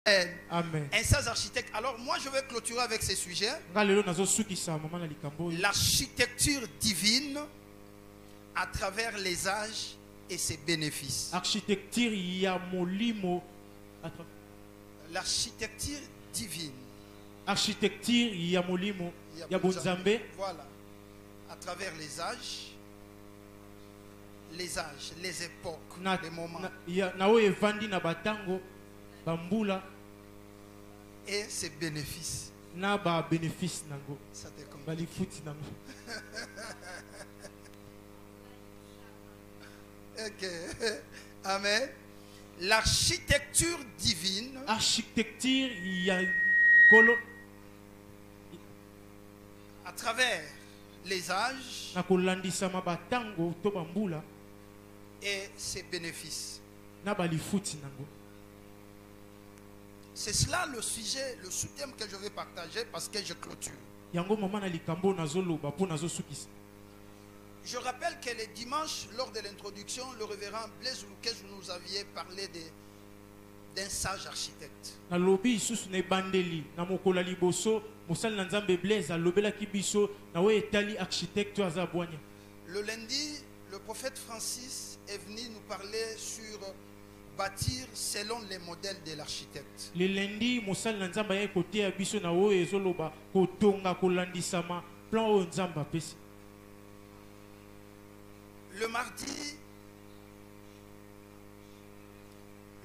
Amen. Un sage architecte. Alors moi je vais clôturer avec ces sujets. L'architecture divine à travers les âges et ses bénéfices. Architecture ya molimo. L'architecture divine. Architecture ya molimo ya bonzambe. Voilà. À travers les âges, les époques, les moments. Na evandi na batango bambula et ses bénéfices. Na ba bénéfice nango. Ça te comprend. Bali futi nango. Ok. Amen. L'architecture divine. Architecture ya kolo. À travers les âges. Na kolandisa mabatango to bambula. Et ses bénéfices. Na bali futi nango. C'est cela le sujet, le sous-thème que je vais partager parce que je clôture. Je rappelle que les dimanches, lors de l'introduction, le révérend Blaise Loukej nous avait parlé d'un sage architecte. Le lundi, le prophète Francis est venu nous parler sur bâtir selon les modèles de l'architecte. Le lundi, Moussal Nanzamba est côté à Bisso na o ezoloba kotonga kolandisama plan o nzamba pesi. Le mardi,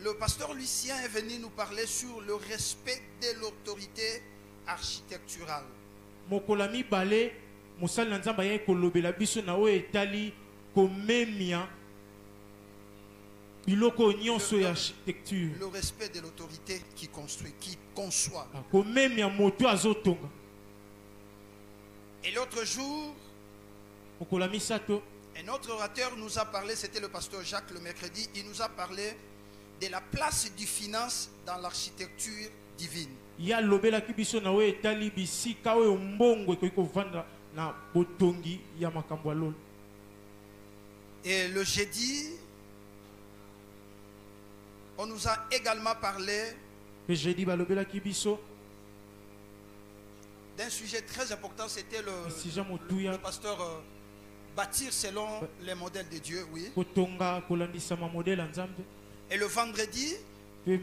le pasteur Lucien est venu nous parler sur le respect de l'autorité architecturale. Mokolami balé Moussal Nanzamba est kolobela Bisso na o etali komemia. Le respect de l'autorité qui construit, qui conçoit. Et l'autre jour, un autre orateur nous a parlé, c'était le pasteur Jacques le mercredi, il nous a parlé de la place du finance dans l'architecture divine. Et le jeudi, on nous a également parlé d'un sujet très important, c'était le pasteur bâtir selon les modèles de Dieu, oui. Et le vendredi, le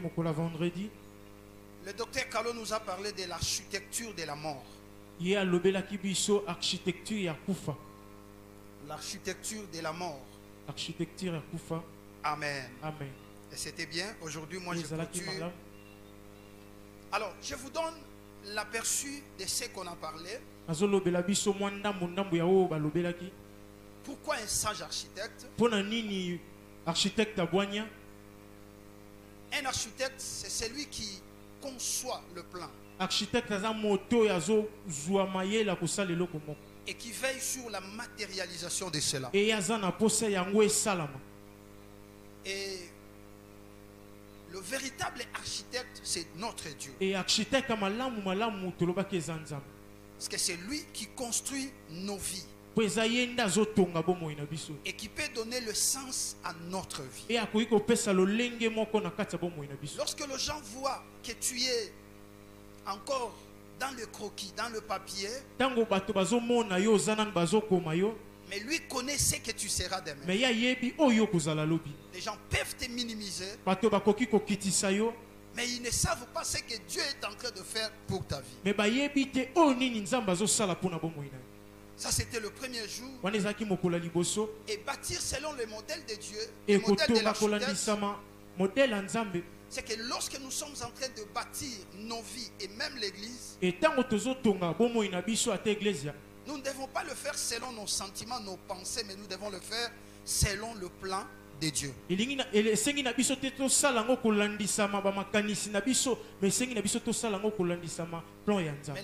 docteur Kalo nous a parlé de l'architecture de la mort. L'architecture de la mort. Amen. Amen. Et c'était bien. Aujourd'hui, moi, je clôture. Alors, je vous donne l'aperçu de ce qu'on a parlé. Pourquoi un sage architecte? Un architecte, c'est celui qui conçoit le plan. Et qui veille sur la matérialisation de cela. Et le véritable architecte, c'est notre Dieu. Parce que c'est lui qui construit nos vies. Et qui peut donner le sens à notre vie. Lorsque les gens voient que tu es encore dans le croquis, dans le papier, mais lui connaît ce que tu seras demain. Les gens peuvent te minimiser, mais ils ne savent pas ce que Dieu est en train de faire pour ta vie. Ça, c'était le premier jour. Et bâtir selon le modèle de Dieu, le modèle de l'architecte, c'est que lorsque nous sommes en train de bâtir nos vies et même l'église, nous ne devons pas le faire selon nos sentiments, nos pensées, mais nous devons le faire selon le plan de Dieu. Mais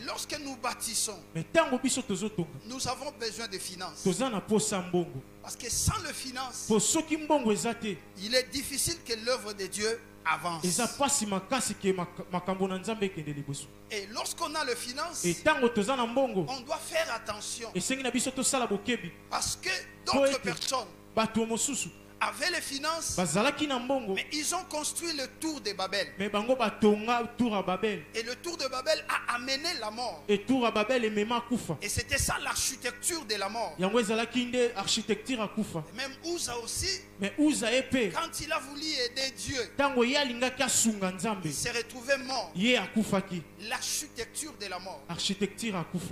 lorsque nous bâtissons, nous avons besoin de finances. Parce que sans le finance, il est difficile que l'œuvre de Dieu avance. Et lorsqu'on a le finance, on doit faire attention. Parce que d'autres personnes avaient les finances, mais ils ont construit le tour de Babel. Et le tour de Babel a amené la mort. Et c'était ça l'architecture de la mort. Et même Uza aussi, quand il a voulu aider Dieu, il s'est retrouvé mort. L'architecture de la mort.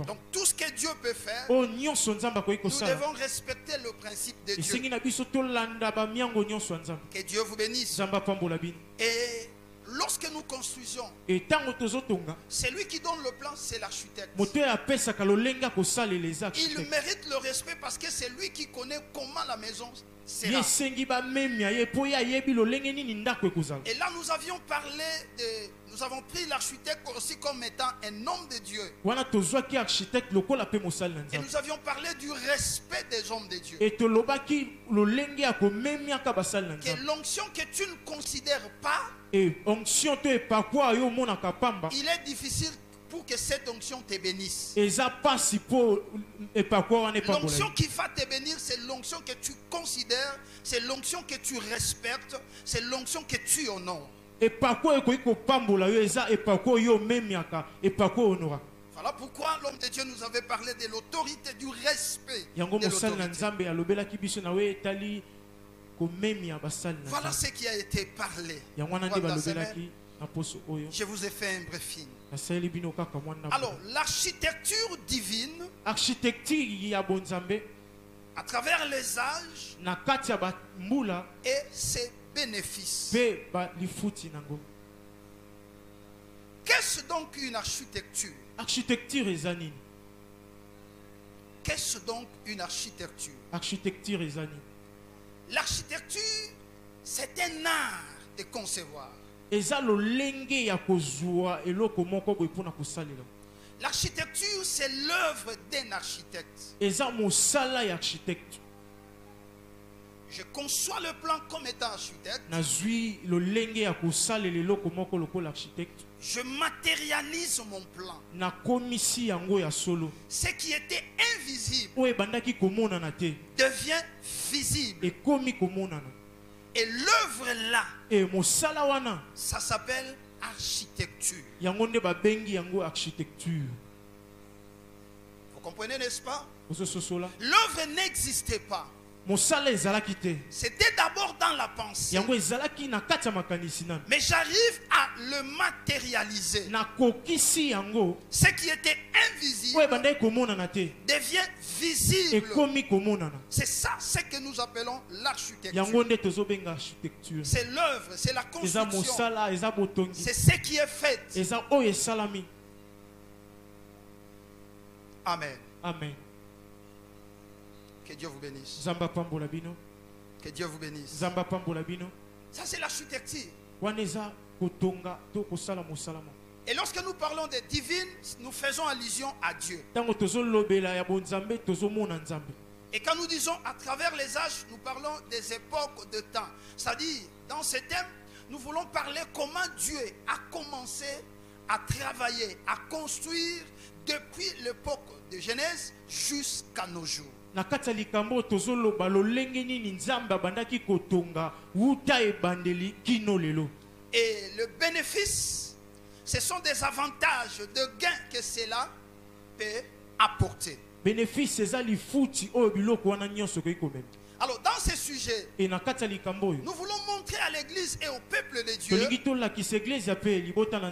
Donc tout ce que Dieu peut faire, nous devons respecter le principe de Dieu. Que Dieu vous bénisse. Et lorsque nous construisons, c'est lui qui donne le plan, c'est l'architecte. Il mérite le respect parce que c'est lui qui connaît comment la maison sera. Et là nous avions parlé de... Nous avons pris l'architecte aussi comme étant un homme de Dieu. Et nous avions parlé du respect des hommes de Dieu. Que l'onction que tu ne considères pas, il est difficile pour que cette onction te bénisse. L'onction qui va te bénir, c'est l'onction que tu considères, c'est l'onction que tu respectes, c'est l'onction que tu honores. Voilà pourquoi l'homme de Dieu nous avait parlé de l'autorité, du respect de l'autorité. Voilà ce qui a été parlé. Je vous ai fait un briefing. Alors, l'architecture divine, à travers les âges, et ses bénéfices. Qu'est-ce donc une architecture? Qu'est-ce donc une architecture? L'architecture, c'est un art de concevoir. L'architecture, c'est l'œuvre d'un architecte. Je conçois le plan comme étant architecte. Je matérialise mon plan. Ce qui était invisible devient visible. Et l'œuvre là, ça s'appelle architecture. Vous comprenez, n'est-ce pas? L'œuvre n'existait pas. C'était d'abord dans la pensée. Mais j'arrive à le matérialiser. Ce qui était invisible devient visible. C'est ça ce que nous appelons l'architecture. C'est l'œuvre, c'est la construction. C'est ce qui est fait. Amen. Amen. Que Dieu vous bénisse. Que Dieu vous bénisse. Ça c'est l'architecture. Et lorsque nous parlons de divine, nous faisons allusion à Dieu. Et quand nous disons à travers les âges, nous parlons des époques de temps. C'est-à-dire, dans ce thème, nous voulons parler comment Dieu a commencé à travailler, à construire depuis l'époque de Genèse jusqu'à nos jours. Et le bénéfice, ce sont des avantages de gains que cela peut apporter. Alors dans ce sujet, nous voulons montrer à l'église et au peuple de Dieu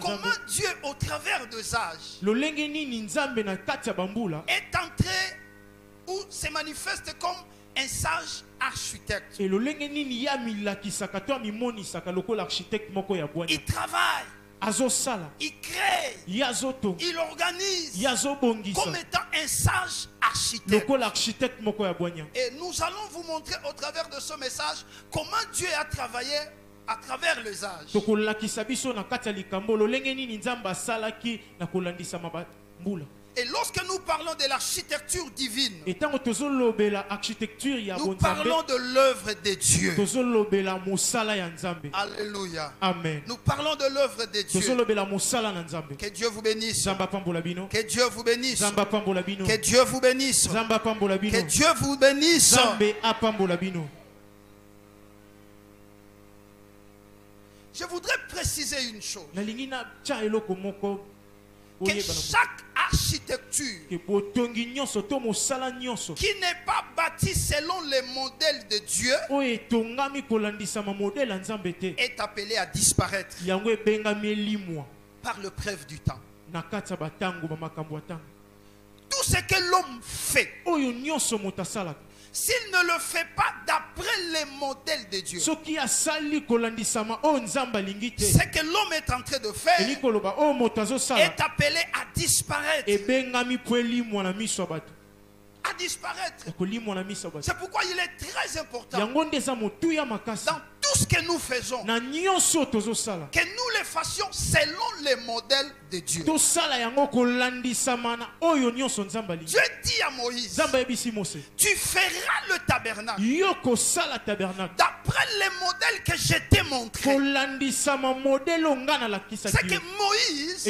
comment Dieu au travers des âges est entré ou se manifeste comme un sage architecte. Il travaille, il crée, il organise comme étant un sage architecte. Et nous allons vous montrer au travers de ce message comment Dieu a travaillé à travers les âges. Et lorsque nous parlons de l'architecture divine, nous parlons de l'œuvre de Dieu. Alléluia. Amen. Nous parlons de l'œuvre de Dieu. Que Dieu vous bénisse. Que Dieu vous bénisse. Que Dieu vous bénisse. Que Dieu vous bénisse. je voudrais préciser une chose. Que chaque architecture qui n'est pas bâtie selon les modèles de Dieu est appelée à disparaître par le preuve du temps. Tout ce que l'homme fait, s'il ne le fait pas d'après les modèles de Dieu, ce que l'homme est en train de faire est appelé à disparaître. À disparaître. C'est pourquoi il est très important dans tout ce que nous faisons que nous le fassions selon les modèles de Dieu. Dieu dit à Moïse, tu feras le tabernacle d'après les modèles que je t'ai montrés. C'est que Moïse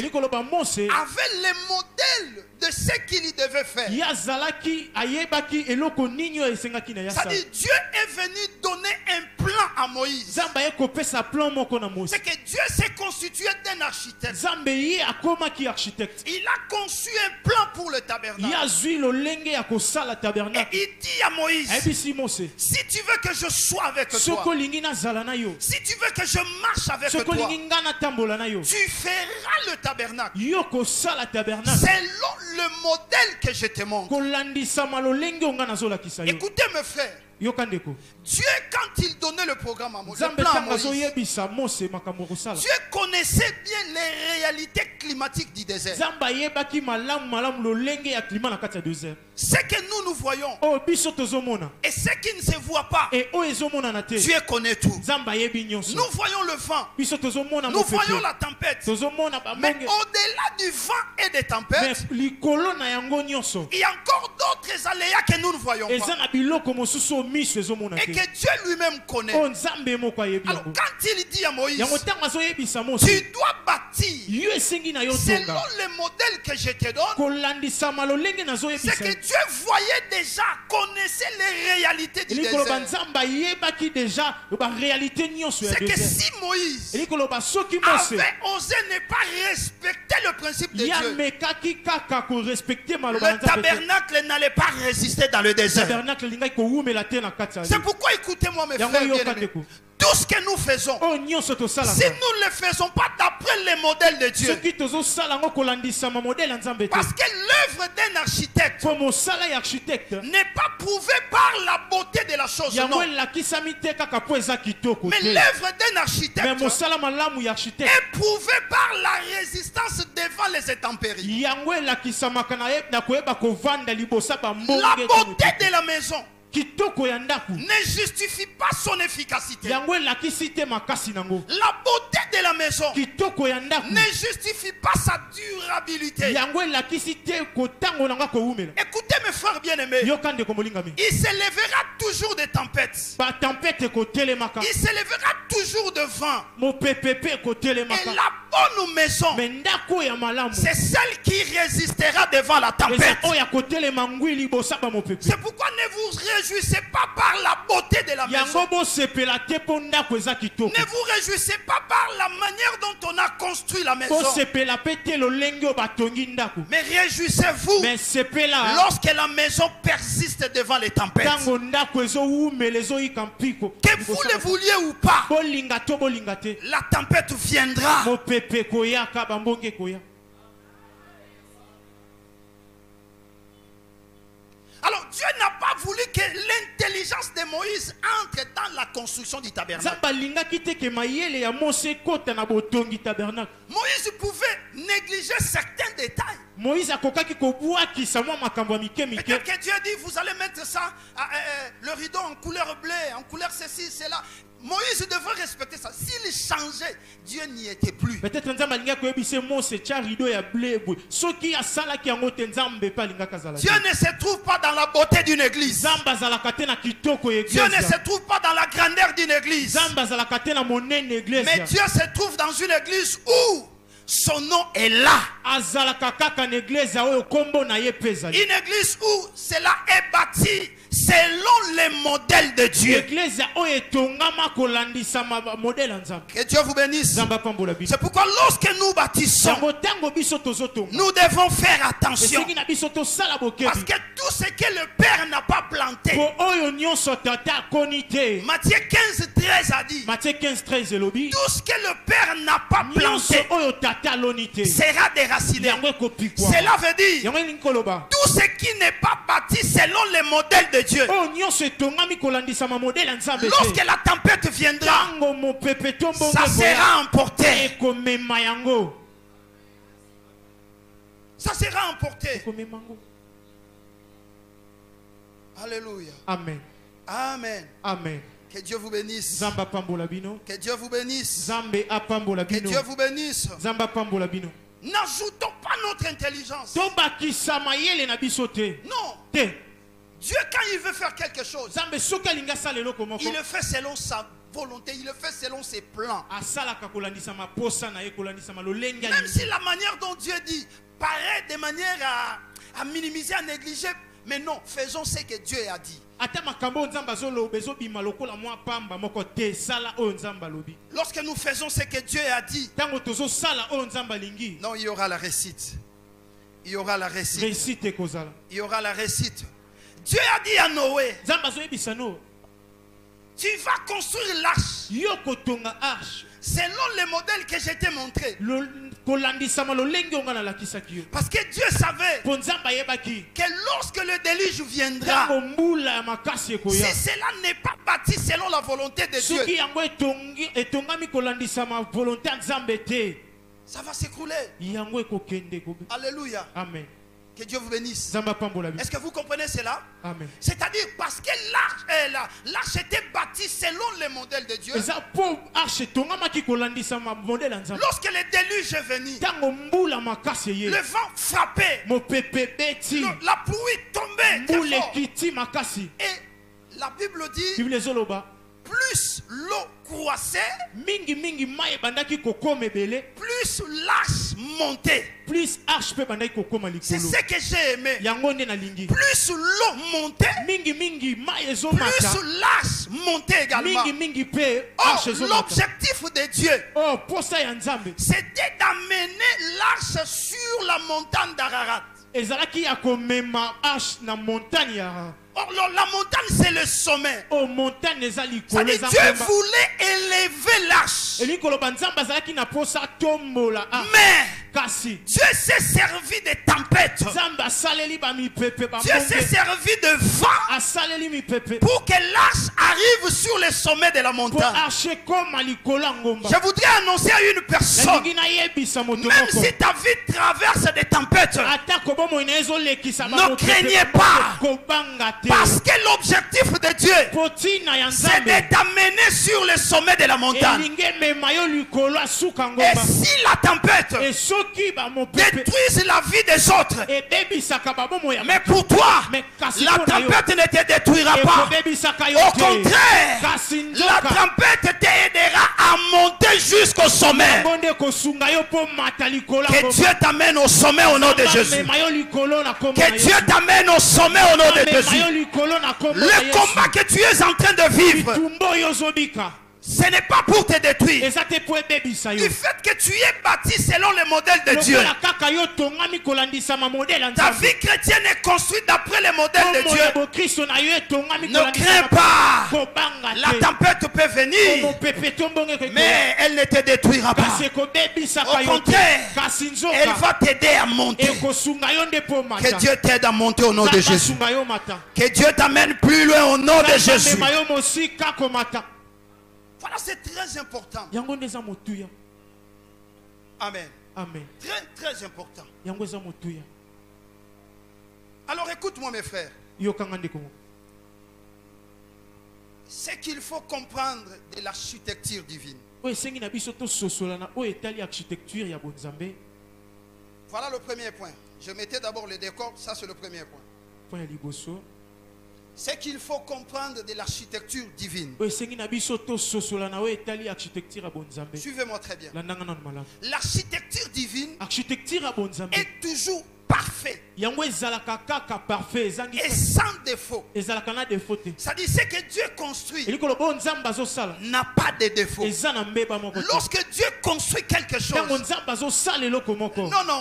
avait les modèles de ce qu'il devait faire. C'est-à-dire Dieu est venu donner un plan à Moïse. C'est que Dieu s'est constitué d'un architecte. Il a conçu un plan pour le tabernacle. Et il dit à Moïse, si tu veux que je sois avec toi, si tu veux que je marche avec toi, tu feras le tabernacle selon le modèle que je te montre. Écoutez mes frères, Dieu, quand il donnait le programme à Moïse, Dieu connaissait bien les réalités climatiques du désert. Ce que nous voyons et ce qui ne se voit pas, Dieu connaît tout. Nous voyons le vent, nous voyons la tempête, mais au-delà du vent et des tempêtes, il y a encore d'autres aléas que nous ne voyons pas et que Dieu lui-même connaît. Alors quand il dit à Moïse, tu dois bâtir selon les modèles que je te donne, c'est que Dieu voyait déjà, connaissait les réalités du désert. C'est que si Moïse avait osé ne pas respecter le principe de Dieu, le tabernacle n'allait pas résister dans le désert. C'est pourquoi écoutez-moi mes frères bien-aimés. Tout ce que nous faisons, si nous ne le faisons pas d'après les modèles de Dieu, parce que l'œuvre d'un architecte n'est pas prouvée par la beauté de la chose, non. Mais l'œuvre d'un architecte est prouvée par la résistance devant les intempéries. La beauté de la maison ne justifie pas son efficacité. La beauté de la maison ne justifie pas sa durabilité. Écoutez mes frères bien-aimés, il s'élèvera toujours des tempêtes. Il s'élèvera toujours de vent. Et la bonne maison, c'est celle qui résistera devant la tempête. C'est pourquoi ne vous réjouissez pas par la beauté de la maison. Ne vous réjouissez pas par la manière dont on a construit la maison. Mais réjouissez-vous lorsque la maison persiste devant les tempêtes. Que vous le vouliez ou pas, la tempête viendra. Alors Dieu n'a pas voulu que l'intelligence de Moïse entre dans la construction du tabernacle. Moïse pouvait négliger certains détails. Peut-être que Dieu dit, vous allez mettre ça, le rideau en couleur bleue, en couleur ceci, cela. Moïse devrait respecter ça. S'il changeait, Dieu n'y était plus. Dieu ne se trouve pas dans la beauté d'une église. Dieu ne se trouve pas dans la grandeur d'une église. Mais Dieu se trouve dans une église où son nom est là. Une église où cela est bâti selon les modèles de Dieu. Que Dieu vous bénisse. C'est pourquoi lorsque nous bâtissons, nous devons faire attention. Parce que tout ce que le Père n'a pas planté, Matthieu 15:13 a dit, tout ce que le Père n'a pas planté sera déraciné. Cela veut dire tout ce qui n'est pas bâti selon les modèles de Dieu, lorsque la tempête viendra, ça sera emporté. Ça sera emporté. Alléluia. Amen. Amen. Amen. Que Dieu vous bénisse. Que Dieu vous bénisse. Que Dieu vous bénisse. N'ajoutons pas notre intelligence. Non. Dieu, quand il veut faire quelque chose, il le fait selon sa volonté, il le fait selon ses plans. Même si la manière dont Dieu dit paraît de manière à minimiser, à négliger, mais non, faisons ce que Dieu a dit. Lorsque nous faisons ce que Dieu a dit, non, il y aura la réussite. Il y aura la réussite. Il y aura la réussite. Dieu a dit à Noé, tu vas construire l'arche selon le modèle que je t'ai montré. Parce que Dieu savait que lorsque le déluge viendra, si cela n'est pas bâti selon la volonté de Dieu, ça va s'écrouler. Alléluia. Amen. Que Dieu vous bénisse. Est-ce que vous comprenez cela? C'est-à-dire parce que l'arche était bâtie selon le modèle de Dieu. Lorsque le déluge est venu, le vent frappait, la pluie tombait très fort. Et la Bible dit, plus l'eau croissait, plus l'arche montait. C'est ce que j'ai aimé. Plus l'eau montait, plus l'arche montait également. Or, l'objectif de Dieu, c'était d'amener l'arche sur la montagne d'Ararat. Or, la montagne, c'est le sommet. C'est-à-dire, Dieu voulait élever l'arche. Mais Dieu s'est servi de tempêtes. Dieu s'est servi de vent pour que l'arche arrive sur le sommet de la montagne. Je voudrais annoncer à une personne, même si ta vie traverse des tempêtes, ne craignez pas. Parce que l'objectif de Dieu, c'est de t'amener sur le sommet de la montagne. Et si la tempête détruise la vie des autres, mais pour toi, la tempête ne te détruira pas. Au contraire, la tempête t'aidera à monter jusqu'au sommet. Que Dieu t'amène au sommet au nom de Jésus. Que Dieu t'amène au sommet au nom de Jésus. Le combat que tu es en train de vivre, ce n'est pas pour te détruire. Du fait que tu es bâti selon le modèle de Dieu, ta vie chrétienne est construite d'après le modèle de Dieu. Ne crains pas. La tempête peut venir, mais elle ne te détruira pas. Au contraire, elle va t'aider à monter. Que Dieu t'aide à monter au nom de Jésus. Que Dieu t'amène plus loin au nom de Jésus. Voilà, c'est très important. Amen. Amen. Très, très important. Alors écoute-moi mes frères. C'est qu'il faut comprendre de l'architecture divine. Voilà le premier point. Je mettais d'abord le décor, ça c'est le premier point. C'est qu'il faut comprendre de l'architecture divine. Suivez-moi très bien. L'architecture divine est toujours parfaite. parfait et sans défaut. Ça dit ce que Dieu construit n'a pas de défaut. Lorsque Dieu construit quelque chose, non,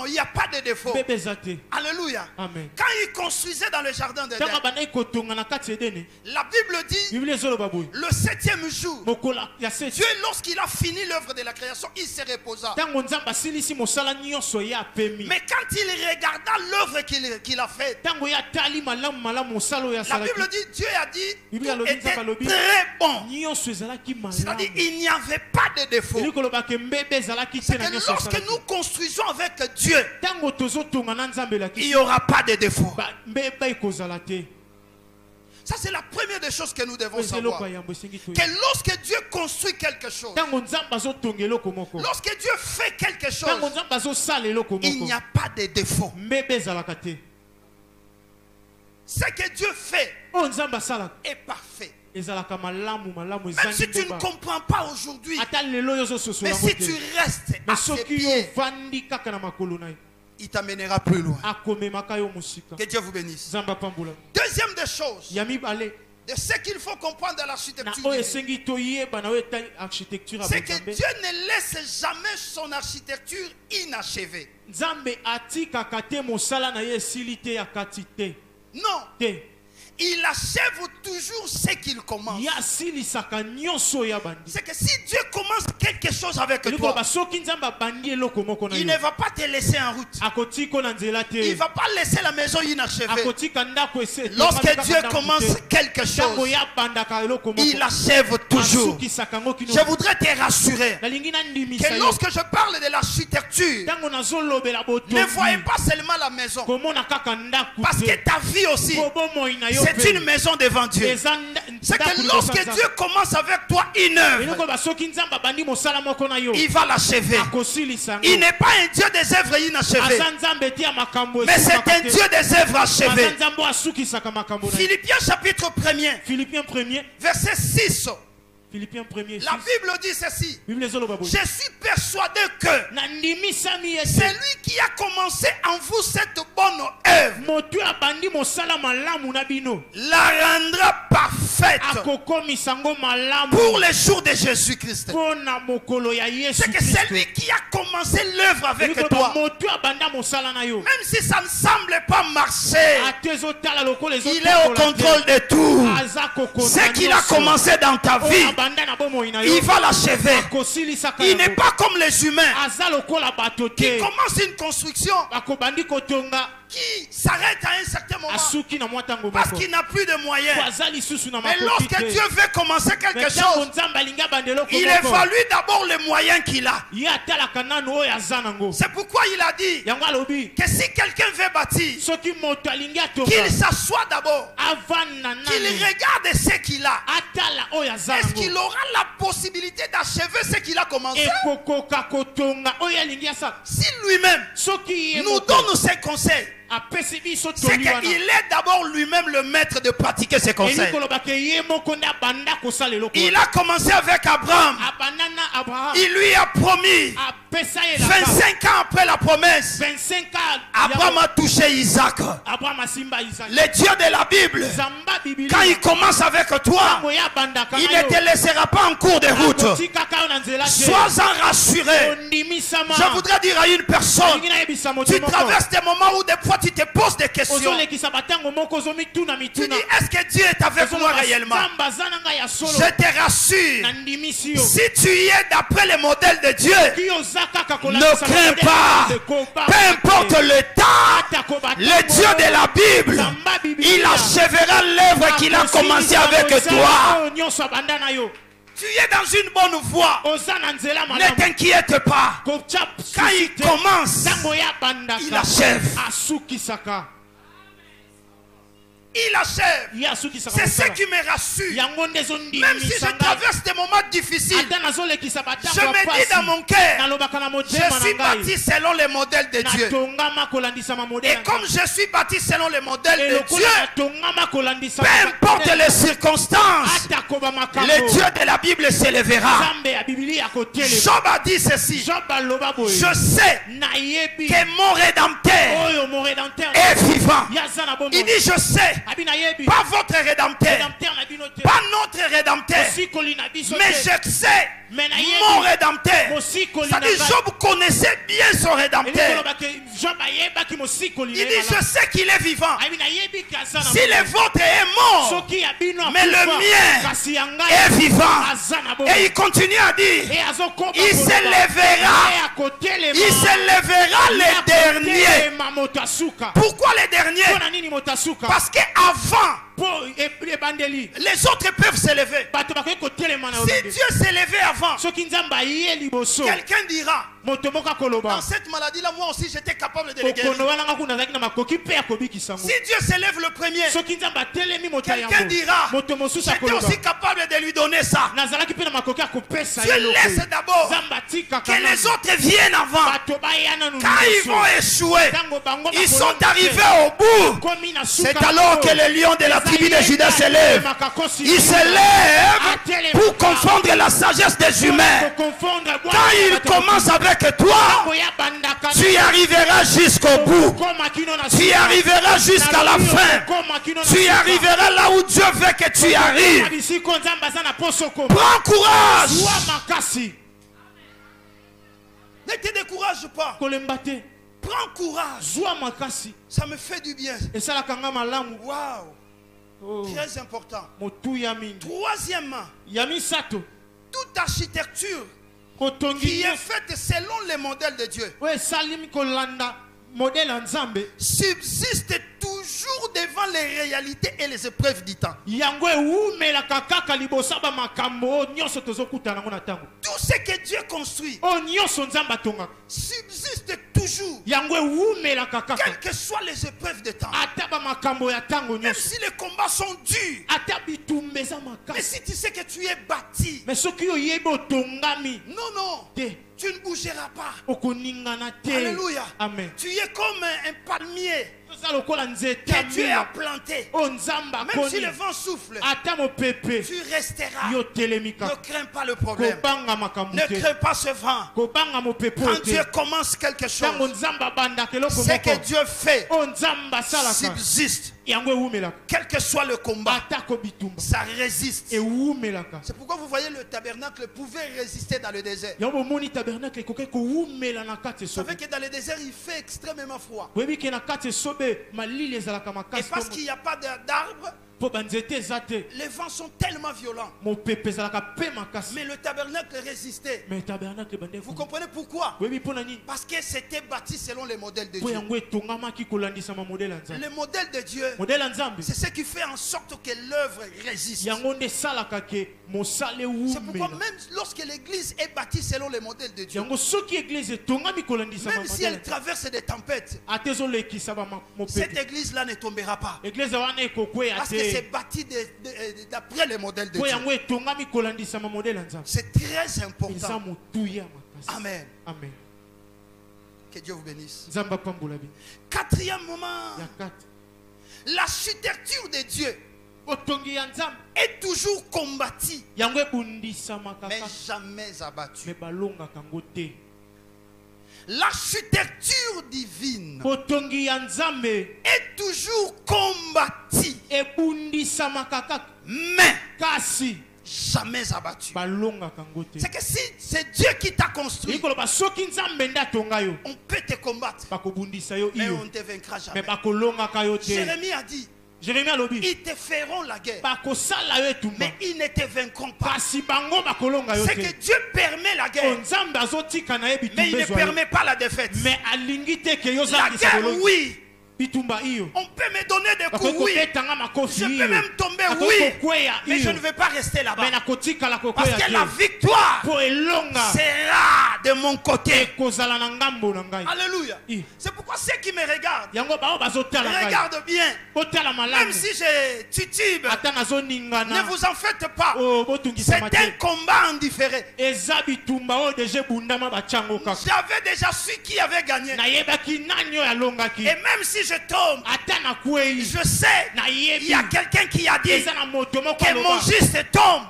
il n'y a pas de défaut. Alléluia. Amen. Quand il construisait dans le jardin d'Éden, la Bible dit le 7e jour, Dieu, lorsqu'il a fini l'œuvre de la création, il se reposa. Mais quand il regarda l'œuvre qu'il a faite, la Bible dit Dieu a dit tout était très bon. C'est-à-dire il n'y avait pas de défaut. C'est que lorsque nous construisons avec Dieu, il n'y aura pas de défaut. Ça, c'est la première des choses que nous devons savoir. Que lorsque Dieu construit quelque chose, lorsque Dieu fait quelque chose, il n'y a pas de défaut. Ce que Dieu fait est parfait. Même si tu ne comprends pas aujourd'hui, mais si tu restes à ses pieds, il t'amènera plus loin. Que Dieu vous bénisse. Deuxième des choses, de ce qu'il faut comprendre dans l'architecture, c'est que Dieu ne laisse jamais son architecture inachevée. Non. Il achève toujours ce qu'il commence. C'est que si Dieu commence quelque chose avec toi, il ne va pas te laisser en route. Il ne va pas laisser la maison inachevée. Lorsque Dieu commence quelque chose, il achève toujours. Je voudrais te rassurer que lorsque je parle de l'architecture, ne voyez pas seulement la maison, parce que ta vie aussi, c'est une maison devant Dieu. C'est que lorsque Dieu commence avec toi une œuvre, il va l'achever. Il n'est pas un Dieu des œuvres inachevées, mais c'est un Dieu des œuvres achevées. Philippiens chapitre 1er, verset 6. La Bible dit ceci: je suis persuadé que celui qui a commencé en vous cette bonne œuvre la rendra parfaite pour les jours de Jésus-Christ. C'est que celui qui a commencé l'œuvre avec toi, même si ça ne semble pas marcher, il est au contrôle de tout. Ce qu'il a commencé dans ta vie, il va l'achever. Il n'est pas comme les humains qui commencent une construction, qui s'arrête à un certain moment parce qu'il n'a plus de moyens. Mais lorsque Dieu veut commencer quelque chose, il évalue d'abord les moyens qu'il a. C'est pourquoi il a dit que si quelqu'un veut bâtir, qu'il s'assoit d'abord, qu'il regarde ce qu'il a. Est-ce qu'il aura la possibilité d'achever ce qu'il a commencé? Si lui-même nous donne ses conseils, c'est qu'il est d'abord lui-même le maître de pratiquer ses conseils. Il a commencé avec Abraham. Il lui a promis 25 ans après la promesse. Abraham a touché Isaac. Le Dieu de la Bible, quand il commence avec toi, il ne te laissera pas en cours de route. Sois-en rassuré. Je voudrais dire à une personne, tu traverses des moments où des fois tu te poses des questions. Tu dis, est-ce que Dieu est avec moi réellement? Je te rassure, si tu y es d'après le modèle de Dieu, ne crains pas. Peu importe le temps, le Dieu de la Bible, il achèvera l'œuvre qu'il a commencé avec toi. Tu es dans une bonne voie. Ne t'inquiète pas. Quand il commence, il achève. il achève. C'est ce qui me rassure. Même si je traverse des moments difficiles, je me dis dans mon cœur, je suis bâti selon les modèles de Dieu. Et comme je suis bâti selon les modèles de Dieu, peu importe les circonstances, le Dieu de la Bible s'élèvera. Job a dit ceci: je sais que mon Rédempteur est vivant. Il dit: je sais, pas votre Rédempteur, pas notre Rédempteur, mais je sais mon Rédempteur. C'est-à-dire, Job connaissait bien son Rédempteur. Il dit: je sais qu'il est vivant. Si le vôtre est mort, mais le mien est vivant. Et il continue à dire: il s'élèvera les derniers. Pourquoi les derniers? Parce qu'avant, les autres peuvent s'élever. Si Dieu s'élevait avant, quelqu'un dira: dans cette maladie-là, moi aussi j'étais capable de les guérir. Si Dieu s'élève le premier, quelqu'un dira: j'étais aussi capable de lui donner ça. Dieu laisse d'abord que les autres viennent avant. Quand ils vont échouer, ils sont arrivés au bout. C'est alors que le lion de la tribu de Juda s'élève. Il s'élève pour confondre la sagesse des humains. Quand il commence avec toi, tu y arriveras jusqu'au bout. Tu y arriveras jusqu'à la fin. Tu y arriveras là où Dieu veut que tu y arrives. Prends courage. Ne te décourage pas. Prends courage. Ça me fait du bien. Waouh. Très important. Troisièmement, toute architecture qui est faite selon les modèles de Dieu subsiste toujours devant les réalités et les épreuves du temps. Tout ce que Dieu construit subsiste toujours, quelles que soient les épreuves de temps. Même si les combats sont durs, mais si tu sais que tu es bâti, non, tu ne bougeras pas. Alléluia. Amen. Tu es comme un palmier que Dieu a planté. Même si le vent souffle, tu resteras. Ne crains pas le problème. Ne crains pas ce vent. Quand Dieu commence quelque chose, ce que Dieu fait subsiste. Quel que soit le combat, ça résiste. C'est pourquoi vous voyez le tabernacle pouvait résister dans le désert. Vous savez que dans le désert il fait extrêmement froid. Et parce qu'il n'y a pas d'arbres, les vents sont tellement violents. Mais le tabernacle résistait. Vous comprenez pourquoi? Parce que c'était bâti selon les modèles de Dieu. Le modèle de Dieu, c'est ce qui fait en sorte que l'œuvre résiste. C'est pourquoi même lorsque l'église est bâtie selon les modèles de Dieu, même si elle traverse des tempêtes, cette église-là ne tombera pas. Parce que c'est bâti d'après les modèles de Dieu. C'est très important. Amen. Que Dieu vous bénisse. Quatrième moment, l'architecture de Dieu est toujours combattue, mais jamais abattue. L'architecture divine est toujours combattue, mais jamais abattu. C'est que si c'est Dieu qui t'a construit, on peut te combattre, mais on ne te vaincra jamais. Jérémie a dit: ils te feront la guerre, mais ils ne te vaincront pas. C'est que Dieu permet la guerre, mais il ne permet pas la défaite. La guerre, oui, On peut me donner des coups, oui. Je peux même tomber, oui. Mais je ne vais pas rester là-bas. Parce que la victoire sera de mon côté. Alléluia. C'est pourquoi ceux qui me regardent, regardent bien. Même si je titube, ne vous en faites pas. C'est un combat en différé. J'avais déjà su qui avait gagné. Et même si je tombe, je sais, il y a quelqu'un qui a dit que mon juste tombe.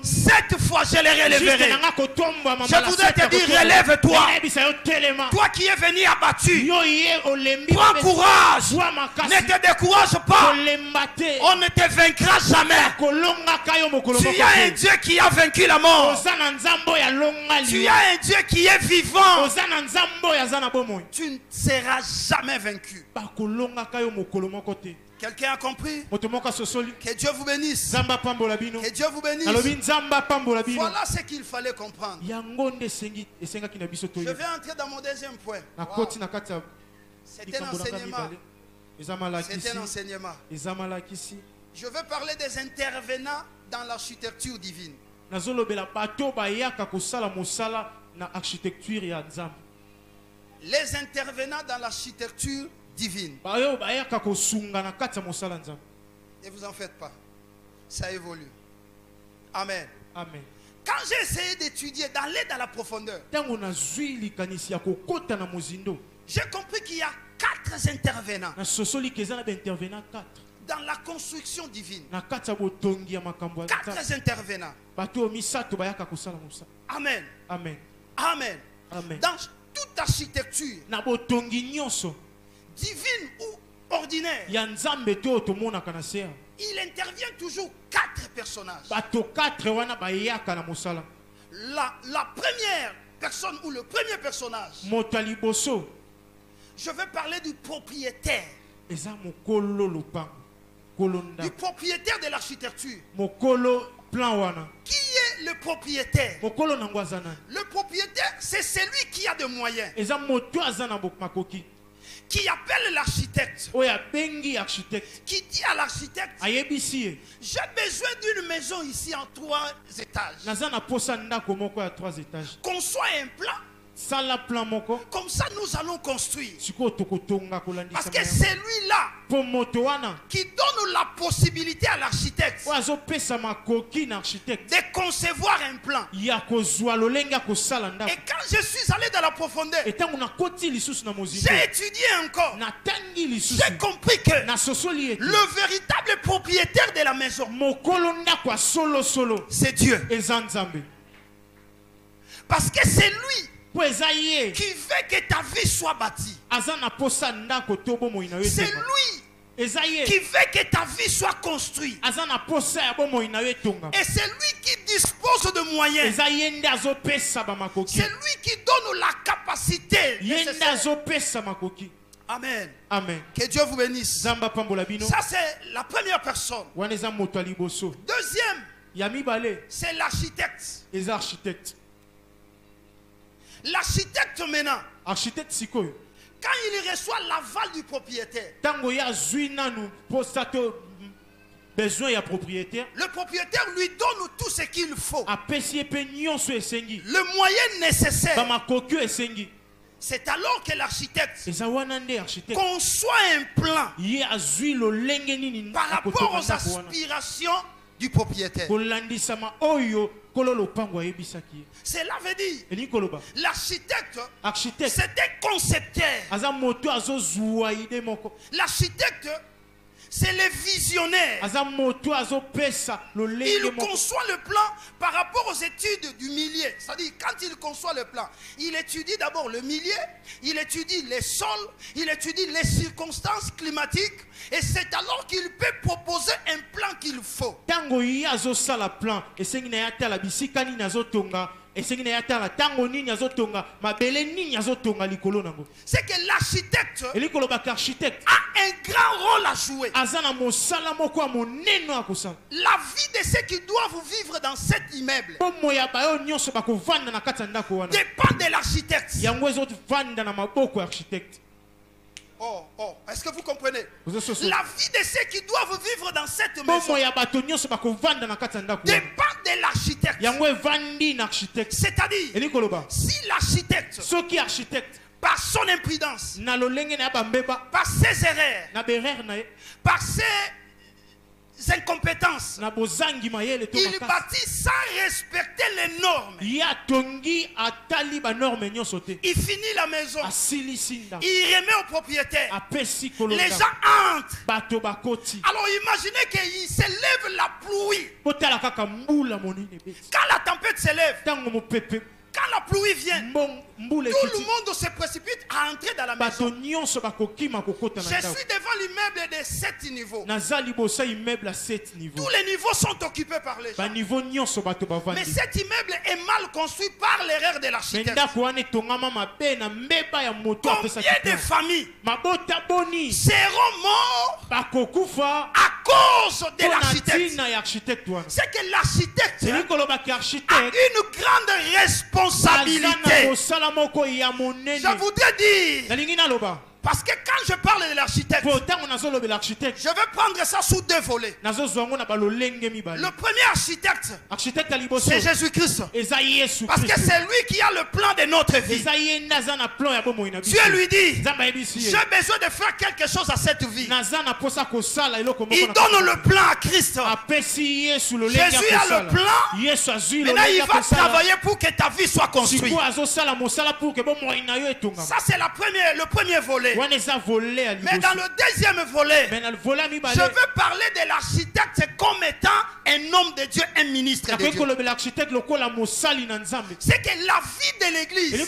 Cette fois, je le relèverai. Je voudrais te dire, relève-toi. Toi qui es venu abattu, prends courage. Ne te décourage pas. On ne te vaincra jamais. Tu as un Dieu qui a vaincu la mort. Tu as un Dieu qui est vivant. Tu ne seras jamais vaincu. Quelqu'un a compris? Que Dieu vous bénisse. Que Dieu vous bénisse. Voilà ce qu'il fallait comprendre. Je vais entrer dans mon deuxième point. Wow. C'est un enseignement. C'est un enseignement. Je veux parler des intervenants dans l'architecture divine. Les intervenants dans l'architecture divine. Ne vous en faites pas. Ça évolue. Amen. Amen. Quand j'ai essayé d'étudier, d'aller dans la profondeur, j'ai compris qu'il y a 4 intervenants dans la construction divine. 4 intervenants. Amen. Amen. Amen. Amen. Dans toute architecture, divine ou ordinaire, il intervient toujours 4 personnages. La première personne ou le premier personnage, je vais parler du propriétaire. Du propriétaire de l'architecture. Qui est le propriétaire? Le propriétaire, c'est celui qui a des moyens. Qui appelle l'architecte. Qui dit à l'architecte, j'ai besoin d'une maison ici en 3 étages. Conçois un plan. Comme ça nous allons construire. Parce que c'est lui-là qui donne la possibilité à l'architecte de concevoir un plan. Et quand je suis allé dans la profondeur, j'ai étudié encore. J'ai compris que le véritable propriétaire de la maison, c'est Dieu. Parce que c'est lui qui veut que ta vie soit bâtie. C'est lui qui veut que ta vie soit construite. Et c'est lui qui dispose de moyens. C'est lui qui donne la capacité. Amen. Amen. Que Dieu vous bénisse. Ça c'est la première personne. Deuxième, c'est l'architecte. L'architecte maintenant, quand il reçoit l'aval du propriétaire, le propriétaire lui donne tout ce qu'il faut, le moyen nécessaire. C'est alors que l'architecte conçoit un plan par rapport aux aspirations du propriétaire. Cela veut dire l'architecte, c'est un concepteur. L'architecte, c'est le visionnaire. Il conçoit le plan par rapport aux études du milieu. C'est-à-dire, quand il conçoit le plan, il étudie d'abord le milieu, il étudie les sols, il étudie les circonstances climatiques, et c'est alors qu'il peut proposer un plan qu'il faut. C'est que l'architecte a un grand rôle à jouer. La vie de ceux qui doivent vivre dans cet immeuble dépend de l'architecte. Oh, est-ce que vous comprenez? La vie de ceux qui doivent vivre dans cette maison dépend de l'architecte. C'est-à-dire, si l'architecte, par son imprudence, par ses erreurs, par ses incompétences, il bâtit sans respecter les normes. Il finit la maison, il remet au propriétaire, les gens entrent. Alors imaginez qu'il s'élève la pluie. Quand la tempête s'élève, quand la pluie vient, tout le monde se précipite à entrer dans la maison. Je suis devant l'immeuble de 7 niveaux. Tous les niveaux sont occupés par les gens. Mais cet immeuble est mal construit par l'erreur de l'architecte. Combien de familles seront morts à cause de l'architecte? C'est que l'architecte a une grande responsabilité. Je voudrais dire, parce que quand je parle de l'architecte, je vais prendre ça sous 2 volets. Le premier architecte, c'est Jésus-Christ. Parce que c'est lui qui a le plan de notre vie. Dieu lui dit, j'ai besoin de faire quelque chose à cette vie. Il donne le plan à Christ. Jésus a le plan. Maintenant il va travailler pour que ta vie soit construite. Ça c'est le premier volet. Mais dans le deuxième volet, je veux parler de l'architecte comme étant un homme de Dieu, un ministre de Dieu. C'est que la vie de l'église se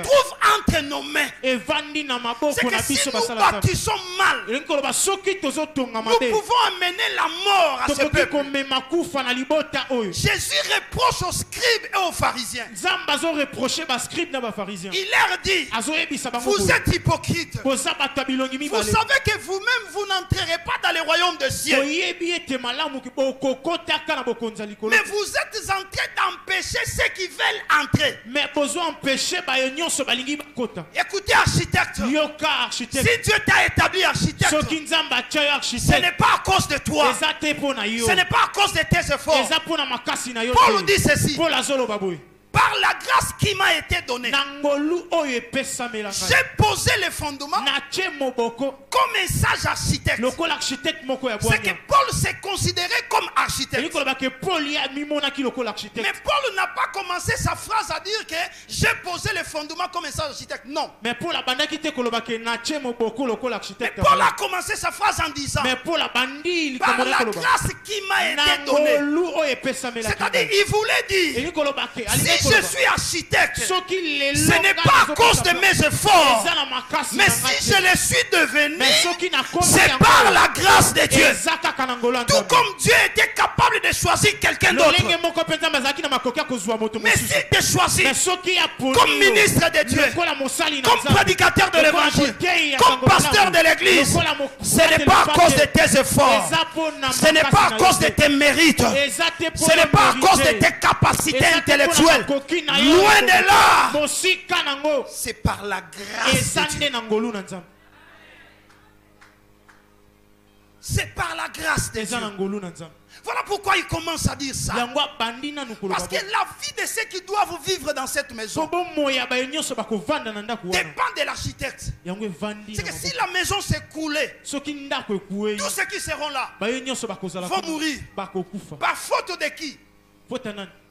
trouve entre nos mains. C'est que si nous bâtissons mal, nous pouvons amener la mort à ce peuple. Jésus reproche aux scribes et aux pharisiens. Il leur dit, vous êtes hypocrites. Vous savez que vous-même vous n'entrerez pas dans le royaume des cieux. Mais vous êtes en train d'empêcher ceux qui veulent entrer. Écoutez architecte, si Dieu t'a établi architecte, ce n'est pas à cause de toi, ce n'est pas à cause de tes efforts. Paul dit ceci: par la grâce qui m'a été donnée, j'ai posé les fondements comme un sage architecte. C'est que Paul s'est considéré comme architecte. Mais Paul n'a pas commencé sa phrase à dire que j'ai posé les fondements comme un sage architecte. Non. Mais Paul a commencé sa phrase en disant, par la grâce qui m'a été donnée. C'est-à-dire, il voulait dire, si je suis architecte, ce n'est pas à cause de mes efforts, mais si je le suis devenu, c'est par la grâce de Dieu. Tout comme Dieu était capable de choisir quelqu'un d'autre, mais s'il te choisit comme ministre de Dieu, comme prédicateur de l'évangile, comme pasteur de l'église, ce n'est pas à cause de tes efforts, ce n'est pas à cause de tes mérites, ce n'est pas à cause de tes capacités intellectuelles. Loin de là, c'est par la grâce de Dieu. C'est par la grâce de Dieu. Voilà pourquoi il commence à dire ça. Parce que la vie de ceux qui doivent vivre dans cette maison dépend de l'architecte. C'est que si la maison s'est coulée, tous ceux qui seront là vont mourir. Par faute de qui?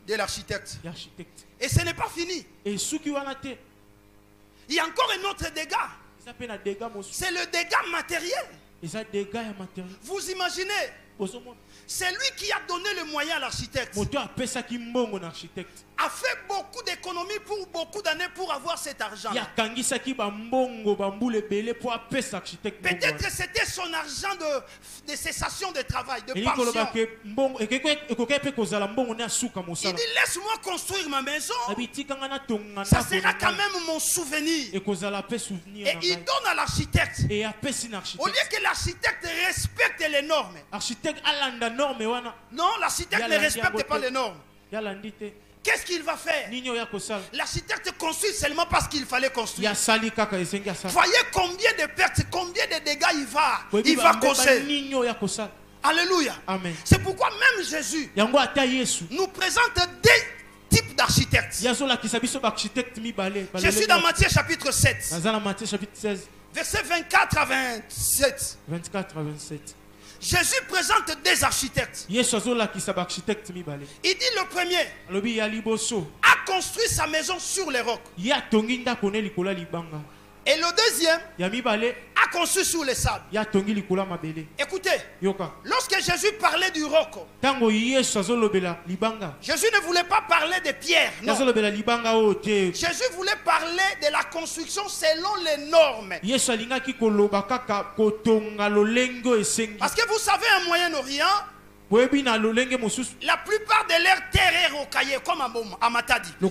De l'architecte. Et ce n'est pas fini. Il y a encore un autre dégât. C'est le dégât matériel. Vous imaginez? C'est lui qui a donné le moyen à l'architecte. A fait beaucoup d'économies pour beaucoup d'années pour avoir cet argent. Peut-être c'était son argent de cessation de travail, de pension. Il dit, laisse-moi construire ma maison. Ça sera quand même mon souvenir. Et il donne à l'architecte. Au lieu que l'architecte respecte les normes. Non, l'architecte ne respecte pas les normes. qu'est-ce qu'il va faire? L'architecte construit seulement parce qu'il fallait construire. Voyez combien de pertes, combien de dégâts il va causer. Alléluia. C'est pourquoi même Jésus nous présente des types d'architectes. Je suis dans Matthieu chapitre 7. Versets 24 à 27. Jésus présente des architectes. Il dit le premier a construit sa maison sur les rocs. Et le deuxième a construit sur les sables. Écoutez, lorsque Jésus parlait du roc, Jésus ne voulait pas parler des pierres. Non. Jésus voulait parler de la construction selon les normes. Parce que vous savez, en Moyen-Orient, la plupart de leurs terres est rocaillée comme à Matadi. C'est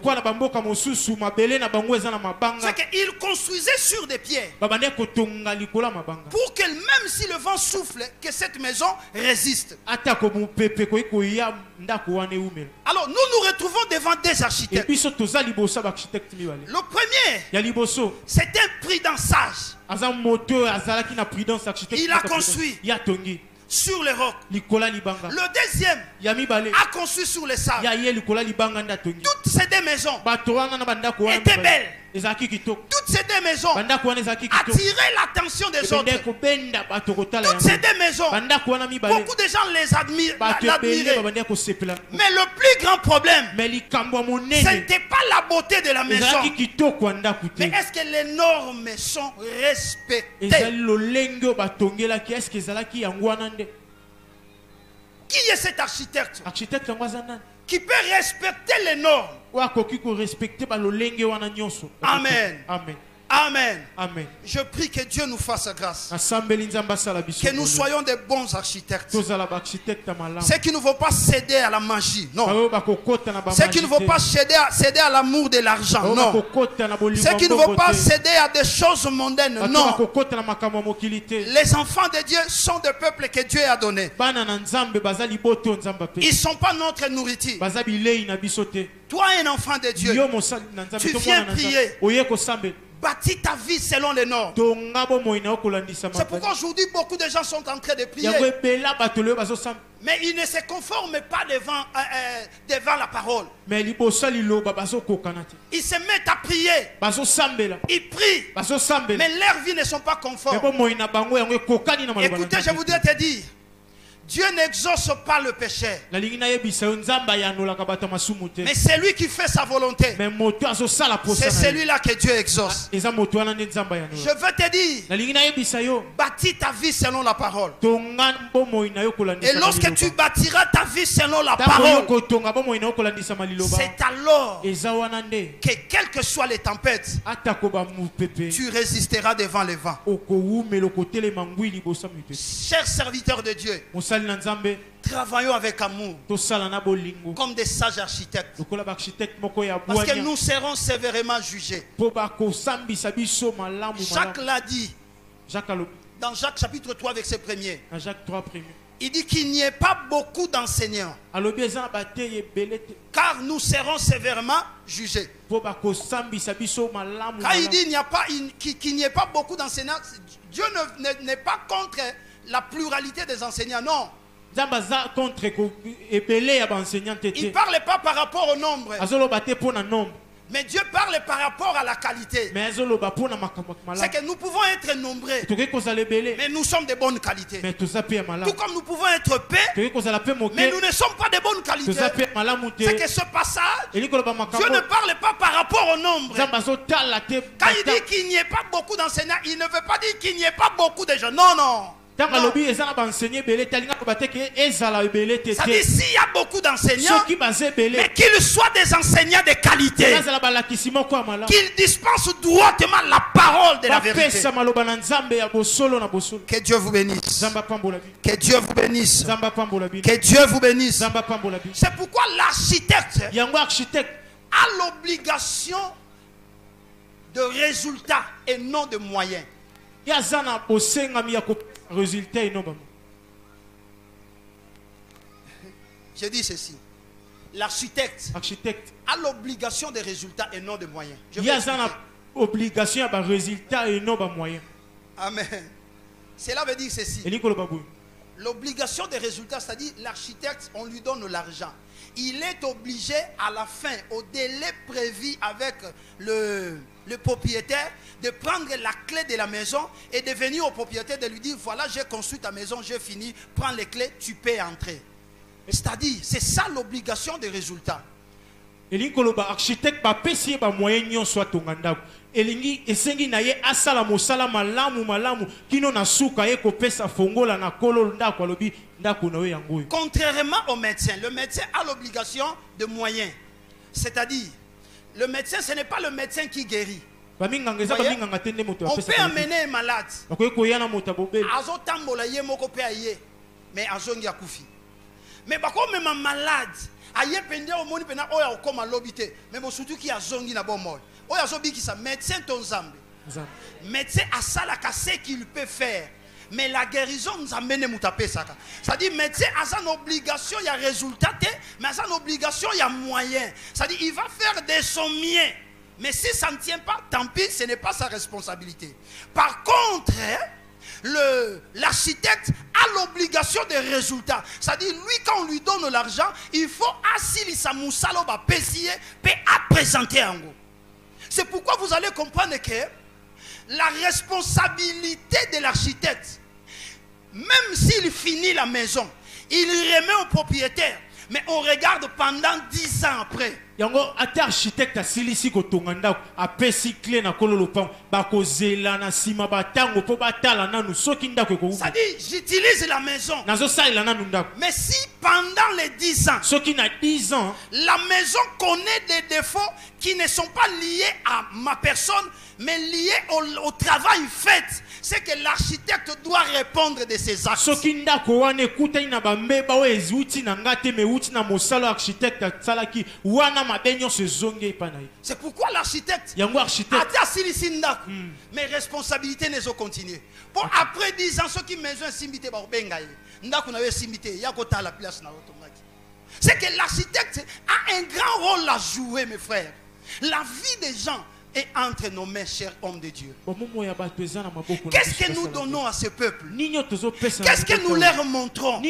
qu'ils construisaient sur des pierres. Pour que même si le vent souffle, que cette maison résiste. Alors nous nous retrouvons devant des architectes. Le premier, c'est un prudent sage. Il a construit sur les rocs. Le deuxième a construit sur les sables. Toutes ces deux maisons étaient belles. Toutes ces deux maisons attiraient l'attention des autres. Toutes ces deux maisons, beaucoup de gens les l'admiraient. Mais le plus grand problème, ce n'était pas la beauté de la maison, mais est-ce que les normes sont respectées? Qui est cet architecte qui peut respecter les normes? Amen. Amen. Amen. Amen. Je prie que Dieu nous fasse grâce. Que nous soyons des bons architectes. Ceux qui ne vont pas céder à la magie. Non. Ceux qui ne vont pas céder à l'amour de l'argent. Non. Ceux qui ne vont pas céder à des choses mondaines. Non. Les enfants de Dieu sont des peuples que Dieu a donnés. Ils ne sont pas notre nourriture. Toi, un enfant de Dieu, tu viens prier. Bâtis ta vie selon les normes. C'est pourquoi aujourd'hui beaucoup de gens sont en train de prier. Mais ils ne se conforment pas devant la parole. Ils se mettent à prier. Ils prient. Mais leurs vies ne sont pas conformes. Écoutez, je voudrais te dire, Dieu n'exauce pas le péché. Mais c'est lui qui fait sa volonté. C'est celui-là que Dieu exauce. Je veux te dire, bâtis ta vie selon la parole. Et lorsque tu bâtiras ta vie selon la parole, c'est alors que quelles que soient les tempêtes, tu résisteras devant les vents. Chers serviteurs de Dieu, travaillons avec amour comme des sages architectes, parce que nous serons sévèrement jugés. Jacques l'a dit dans Jacques chapitre 3 verset 1er. Il dit qu'il n'y ait pas beaucoup d'enseignants, car nous serons sévèrement jugés. Quand il dit qu'il n'y ait pas beaucoup d'enseignants, Dieu n'est pas contre la pluralité des enseignants, non. Il ne parle pas par rapport au nombre. Mais Dieu parle par rapport à la qualité. C'est que nous pouvons être nombreux, mais nous sommes de bonne qualité. Tout comme nous pouvons être peu, mais nous ne sommes pas de bonne qualité. C'est que ce passage, Dieu ne parle pas par rapport au nombre. Quand il dit qu'il n'y ait pas beaucoup d'enseignants, il ne veut pas dire qu'il n'y ait pas beaucoup de gens. Non, non. Ça dit s'il y a beaucoup d'enseignants, mais qu'ils soient des enseignants de qualité, qu'ils dispensent droitement la parole de la vérité. Que Dieu vous bénisse. Que Dieu vous bénisse. Que Dieu vous bénisse. C'est pourquoi l'architecte a l'obligation de résultats et non de moyens. Je dis ceci. l'architecte a l'obligation des résultats et non des moyens. Il y a une obligation de résultats et non de moyens. Amen. Cela veut dire ceci. L'obligation des résultats, c'est-à-dire l'architecte, on lui donne l'argent. Il est obligé à la fin, au délai prévu avec le propriétaire, de prendre la clé de la maison et de venir au propriétaire de lui dire, voilà, j'ai construit ta maison, j'ai fini, prends les clés, tu peux entrer. C'est-à-dire, c'est ça l'obligation des résultats. Architecte ba pesi ba moyen nyonso atonganda elingi esengi na ye asala mosala malamu kino na suka ye kopesa fongola na kolo ndako alobi ndako na we yango. Contrairement au médecin, le médecin a l'obligation de moyens. C'est-à-dire, le médecin, ce n'est pas le médecin qui guérit. On peut amener un malade. Mais azongi akufi. Mais comme un malade, aye pende o moni pena oya okoma lobité, mais surtout qui azongi na bon mol. Oya zobi ki sa médecin ton zambe. Médecin asala ce qu'il peut faire. Mais la guérison nous amène mutapé ça. C'est-à-dire médecin a une obligation, il y a résultat, mais a une obligation, il y a moyen. C'est-à-dire il va faire de son mieux. Mais si ça ne tient pas, tant pis, ce n'est pas sa responsabilité. Par contre, l'architecte a l'obligation des résultats. C'est-à-dire, lui, quand on lui donne l'argent, il faut assis sa moussalo ba pesier, puis à présenter en gros. C'est pourquoi vous allez comprendre que la responsabilité de l'architecte, même s'il finit la maison, il remet au propriétaire. Mais on regarde pendant 10 ans après. Yango ata architecte asilisi ko tonganda apesi clé na kololo pam bakozela na sima batango po batala nanu soki ndako ko. Ça dit j'utilise la maison. Nazo salela nanu ndako. Mais si pendant les 10 ans, soki na 10 ans, la maison connaît des défauts qui ne sont pas liés à ma personne mais liés au travail fait, c'est que l'architecte doit répondre de ses actes. Soki ndako wana ekuta ina bambeba we ezuti na ngate me uti na mosalo architecte salaki wana. C'est pourquoi l'architecte a dit à mes responsabilités ne sont continuées. Bon, après 10 ans, ceux qui maison simité, c'est que l'architecte a un grand rôle à jouer, mes frères. La vie des gens est entre nos mains, chers hommes de Dieu. Qu'est-ce que nous donnons à ce peuple? Qu'est-ce que nous leur montrons?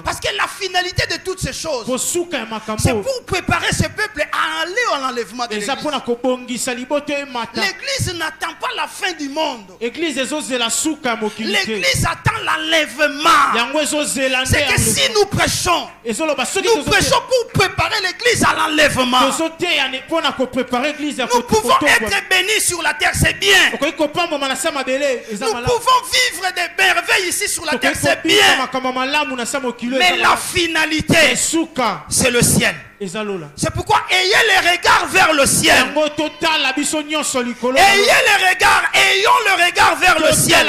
Parce que la finalité de toutes ces choses, c'est pour préparer ce peuple à aller à l'enlèvement de l'Église. L'Église n'attend pas la fin du monde. L'Église attend l'enlèvement. C'est que si nous prêchons pour préparer l'Église à l'enlèvement. Nous pouvons être bénis sur la terre, c'est bien. Nous pouvons vivre des merveilles ici sur la terre, c'est bien. Mais la finalité, c'est le ciel. C'est pourquoi ayez les regards vers le ciel. Ayons le regard vers le ciel.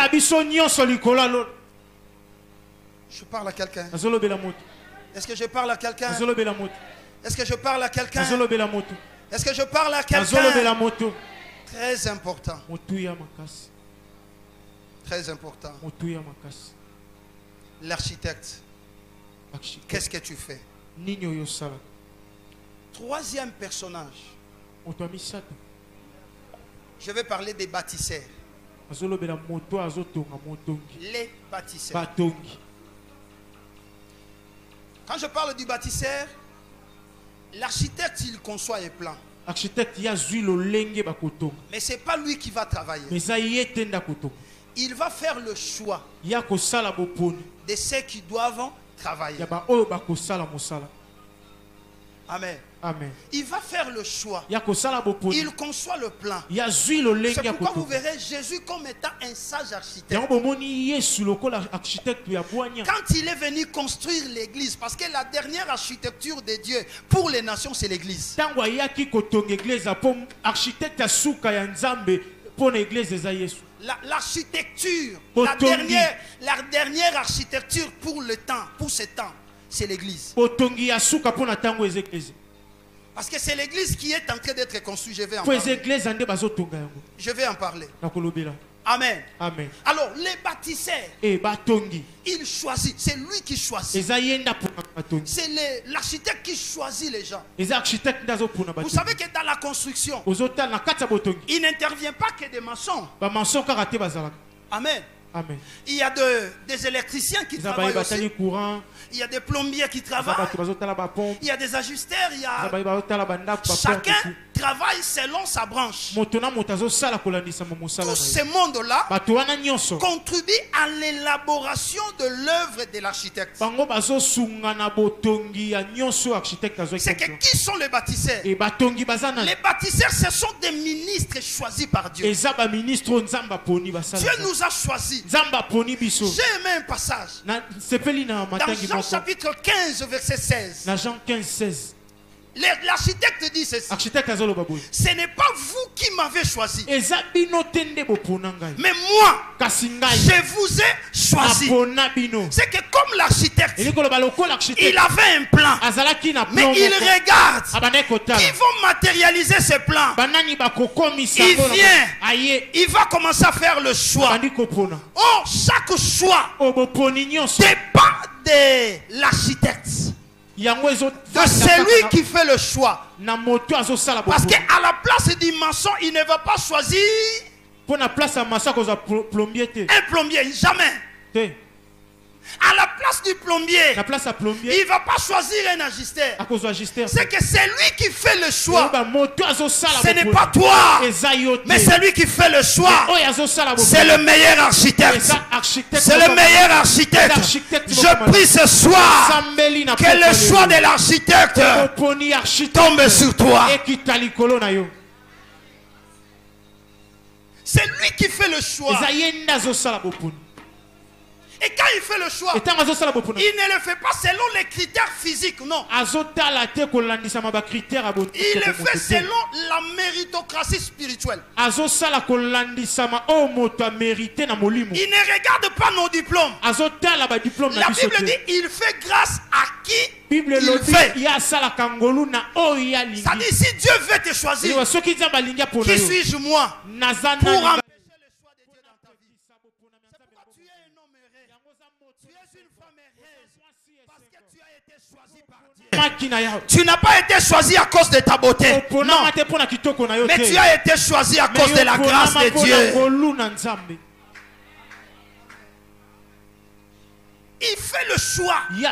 Je parle à quelqu'un. Est-ce que je parle à quelqu'un? Est-ce que je parle à quelqu'un? Est-ce que je parle à quelqu'un? Très important. Très important. L'architecte. Qu'est-ce que tu fais? Troisième personnage. Je vais parler des bâtisseurs. Les bâtisseurs. Quand je parle du bâtisseur, l'architecte, il conçoit un plan. Mais ce n'est pas lui qui va travailler. Il va faire le choix de ceux qui doivent travailler. Amen. Amen. Il va faire le choix. Il conçoit le plan. C'est pourquoi vous verrez Jésus comme étant un sage architecte. Quand il est venu construire l'église, parce que la dernière architecture de Dieu pour les nations, c'est l'église. L'architecture, la dernière architecture pour le temps, pour ce temps, c'est l'église. Parce que c'est l'église qui est en train d'être construite. Je vais en parler. Amen. Amen. Alors, les bâtisseurs, il choisit. C'est lui qui choisit. C'est l'architecte qui choisit les gens. Vous savez que dans la construction, il n'intervient pas que des maçons. Amen. Amen. Il y a des électriciens qui travaillent aussi. Il y a des plombiers qui travaillent. Il y a des ajusteurs. Chacun travaille selon sa branche. Tout ce monde-là contribue à l'élaboration de l'œuvre de l'architecte. C'est que qui sont les bâtisseurs? Les bâtisseurs, ce sont des ministres choisis par Dieu. Dieu nous a choisis. J'ai aimé un passage. Dans Jean chapitre 15, verset 16. L'architecte dit ceci. Ce n'est pas vous qui m'avez choisi, mais moi je vous ai choisi. C'est que comme l'architecte, il avait un plan, mais il regarde qui vont matérialiser ce plan. Il vient, il va commencer à faire le choix. Oh, chaque choix dépend de l'architecte, de celui qui fait le choix. Parce qu'à la place du maçon, il ne va pas choisir un plombier, jamais. À la place du plombier, il ne va pas choisir un ajusteur. C'est que c'est lui qui fait le choix. Ce n'est pas toi, mais c'est lui qui fait le choix. C'est le meilleur architecte. C'est le meilleur architecte. Je prie ce soir que le choix de l'architecte tombe sur toi. C'est lui qui fait le choix. Et quand il fait le choix, il ne le fait pas selon les critères physiques, non. Il le fait selon la méritocratie spirituelle. Il ne regarde pas nos diplômes. La Bible dit il fait grâce à qui il fait. Ça dit si Dieu veut te choisir, qui suis-je moi pour empêcher le choix de Dieu dans ta vie? C'est pourquoi tu es un homme heureux. Tu es une femme heureuse parce que tu as été choisi par Dieu. Tu n'as pas été choisi à cause de ta beauté. Non. Mais tu as été choisi à cause de la grâce de Dieu. Il fait le choix. Il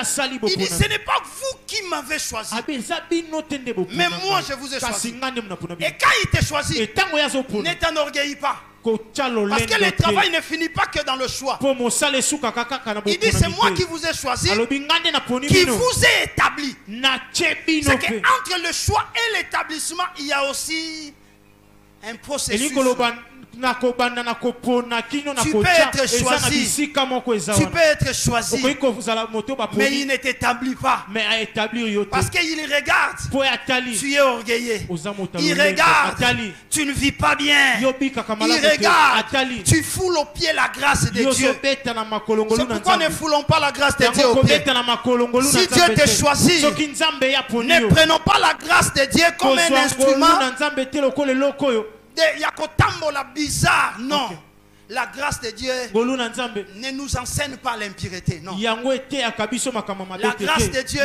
dit ce n'est pas vous qui m'avez choisi, mais moi je vous ai choisi. Et quand il t'a choisi, ne t'enorgueillis pas. Parce que le travail ne finit pas que dans le choix. Il dit c'est moi qui vous ai choisi, qui vous ai établi. C'est qu'entre le choix et l'établissement, il y a aussi un processus. Tu peux être choisi. Tu peux être choisi. Mais il ne t'établit pas. Parce qu'il regarde. Tu es orgueilleux. Il regarde. Tu ne vis pas bien. Il regarde. Tu foules au pied la grâce de Dieu. C'est pourquoi ne foulons pas la grâce de Dieu au pied. Si Dieu te choisit, ne prenons pas la grâce de Dieu comme un instrument. Yakotambola bizarre, non. Okay. La grâce de Dieu ne nous enseigne pas l'impureté, non. La grâce de Dieu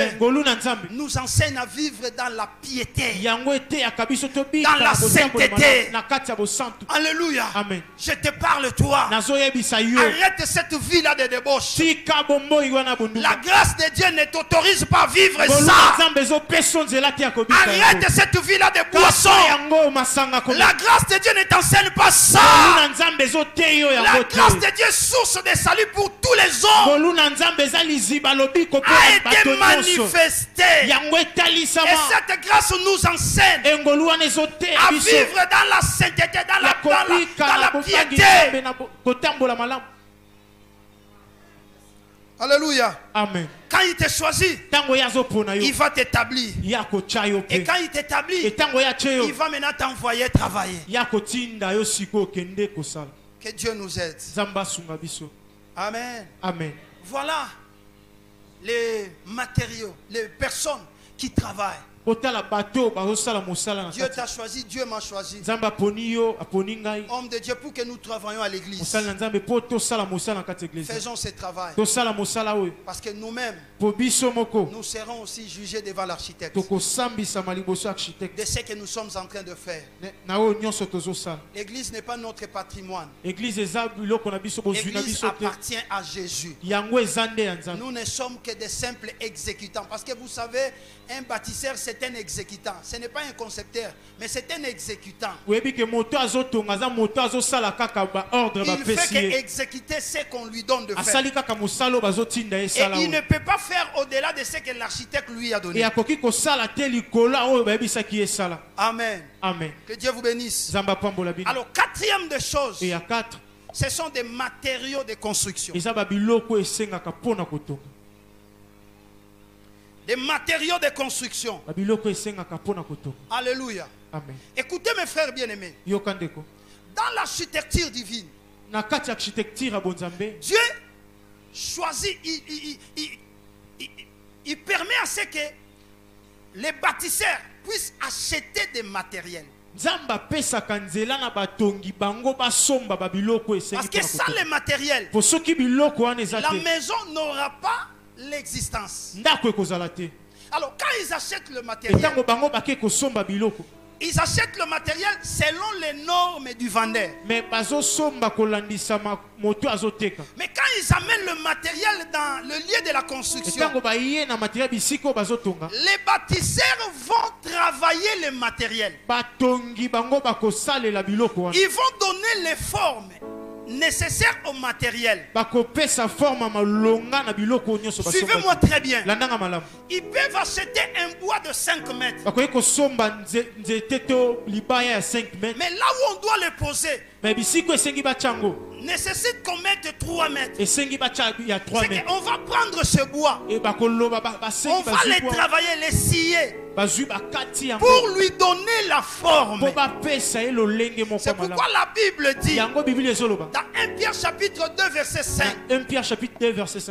nous enseigne à vivre dans la piété, dans la sainteté. Alléluia. Amen. Je te parle toi. Arrête cette vie-là de débauche. La grâce de Dieu ne t'autorise pas à vivre ça. Arrête cette vie-là de boisson. La grâce de Dieu ne t'enseigne pas ça. La grâce de Dieu, source de salut pour tous les hommes, a été manifestée. Et cette grâce nous enseigne à vivre dans la sainteté, dans la piété. Alléluia. Amen. Quand il te choisit, il va t'établir. Et quand il t'établit, il va maintenant t'envoyer travailler. Que Dieu nous aide. Amen. Amen. Voilà les matériaux, les personnes qui travaillent. Dieu t'a choisi, Dieu m'a choisi. Homme de Dieu, pour que nous travaillions à l'église. Faisons ce travail. Parce que nous-mêmes, nous serons aussi jugés devant l'architecte de ce que nous sommes en train de faire. L'église n'est pas notre patrimoine. L'église appartient à Jésus. Nous ne sommes que des simples exécutants. Parce que vous savez, un bâtisseur, c'est un exécutant. Ce n'est pas un concepteur, mais c'est un exécutant. Il fait qu'exécuter ce qu'on lui donne de faire. Et il ne peut pas faire au-delà de ce que l'architecte lui a donné. Amen. Amen. Que Dieu vous bénisse. Alors, quatrième des choses, ce sont des matériaux de construction. Des matériaux de construction. Alléluia. Amen. Écoutez mes frères bien-aimés. Dans l'architecture divine, Dieu choisit, il permet à ce que les bâtisseurs puissent acheter des matériels. Parce que sans les matériels, la maison n'aura pas l'existence. Alors quand ils achètent le matériel, ils achètent le matériel selon les normes du vendeur. Mais quand ils amènent le matériel dans le lieu de la construction, les bâtisseurs vont travailler le matériel. Ils vont donner les formes nécessaires au matériel. Suivez-moi très bien. Ils peuvent acheter un bois de 5 mètres. Mais là où on doit le poser nécessite qu'on mette 3 mètres. On va prendre ce bois, on va les travailler, les scier pour lui donner la forme. C'est pourquoi la Bible dit dans 1 Pierre chapitre 2 verset 5,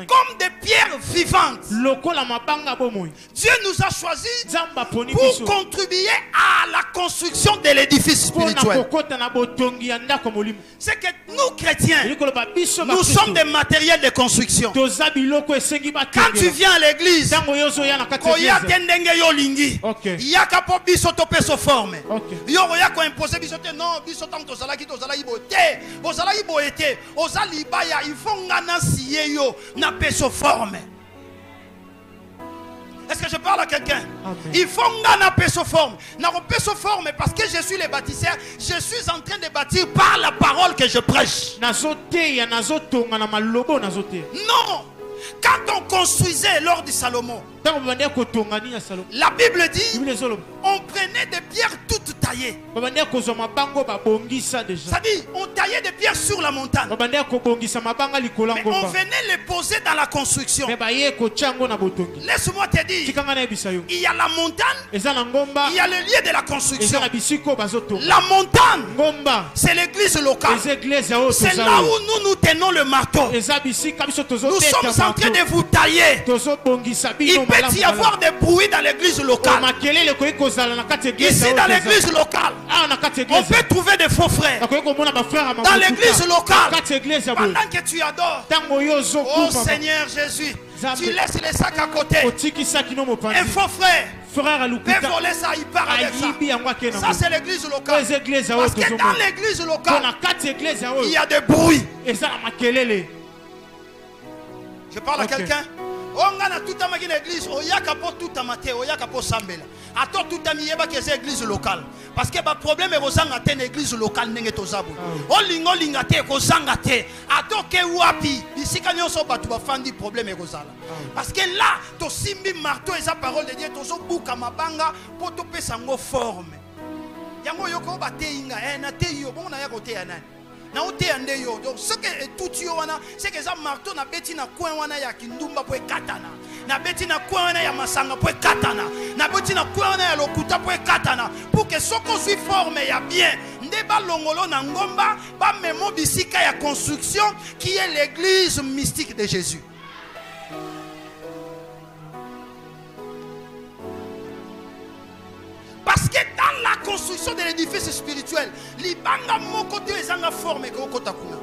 comme des pierres vivantes, Dieu nous a choisis pour contribuer à la construction de l'édifice spirituel. C'est que nous chrétiens, nous sommes des matériels de construction. Quand tu viens à l'église, okay. Yakapo bisoto peso forme. Yoro yako imposer bisote non bisoto tozalaki bote. Bozalaki boete. Ozali baya ifonga na siye yo na peso forme. Est-ce que je parle à quelqu'un? Il faut na peso forme. Na peso forme parce que je suis le bâtisseur, je suis en train de bâtir par la parole que je prêche. Non. Quand on construisait lors du Salomon, la Bible dit on prenait des pierres toutes taillées. C'est-à-dire on taillait des pierres sur la montagne, mais on venait les poser dans la construction. Laisse-moi te dire, il y a la montagne, il y a le lieu de la construction. La montagne, c'est l'église locale. C'est là où nous tenons le marteau. Nous sommes en train de vous tailler. Il peut y avoir des bruits dans l'église locale. Ici dans l'église locale, on peut trouver des faux frères. Dans l'église locale, pendant que tu adores, oh Seigneur Jésus, tu laisses les sacs à côté. Un faux frère peut voler ça, il part avec ça. Ça c'est l'église locale. Parce que dans l'église locale, il y a des bruits. Je parle à quelqu'un. On a tout à l'église, on y a tout à maté, on y a sambela. Attends tout à mieba qui est l'église locale. Parce que le problème est que une église locale n'est pas tozabu. On lingate, kozangate. Attends que wapi, ici quand on s'en bat, tu vas faire du problème est parce que là, to simbi marteau et sa parole de Dieu, to so buka mabanga pour te pesango forme. Yango yoko bate inga, na te yo, bon na ya kote ya nani. Donc ce que tout c'est que ça marteau na beti na coin wana ya kindumba po katana. Na beti na coin wana ya masanga po katana. Na beti na coin wana ya lokuta po katana pour que ce qu'on soit formé ya bien. Ndeba longolo na ngomba ba memo bisika ya construction qui est l'église mystique de Jésus. construction de l'édifice spirituel, libanga moko te ezanga forme ko kota kuna.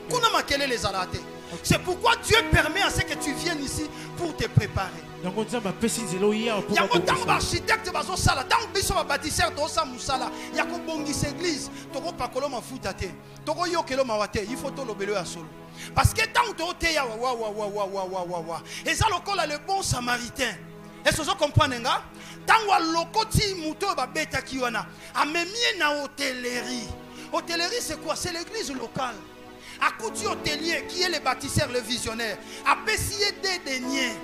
Kuna makele les alate. C'est pourquoi Dieu permet à ce que tu viennes ici pour te préparer. Yango tango architecte bazo sala, tango biso ba bâtisseur to sa musala, yako bongisa église, toko pakolo mafuta te, toko yokelo mawate, il faut to lobelo ya solo. Parce que tant que tu es et ça le bon samaritain. Est-ce que vous comprenez? Tant que lokoti muto ba beta kiwana, amemie na hôtellerie. Hôtellerie c'est quoi? C'est l'église locale. À côté hôtelier qui est le bâtisseur, le visionnaire, a payé des deniers.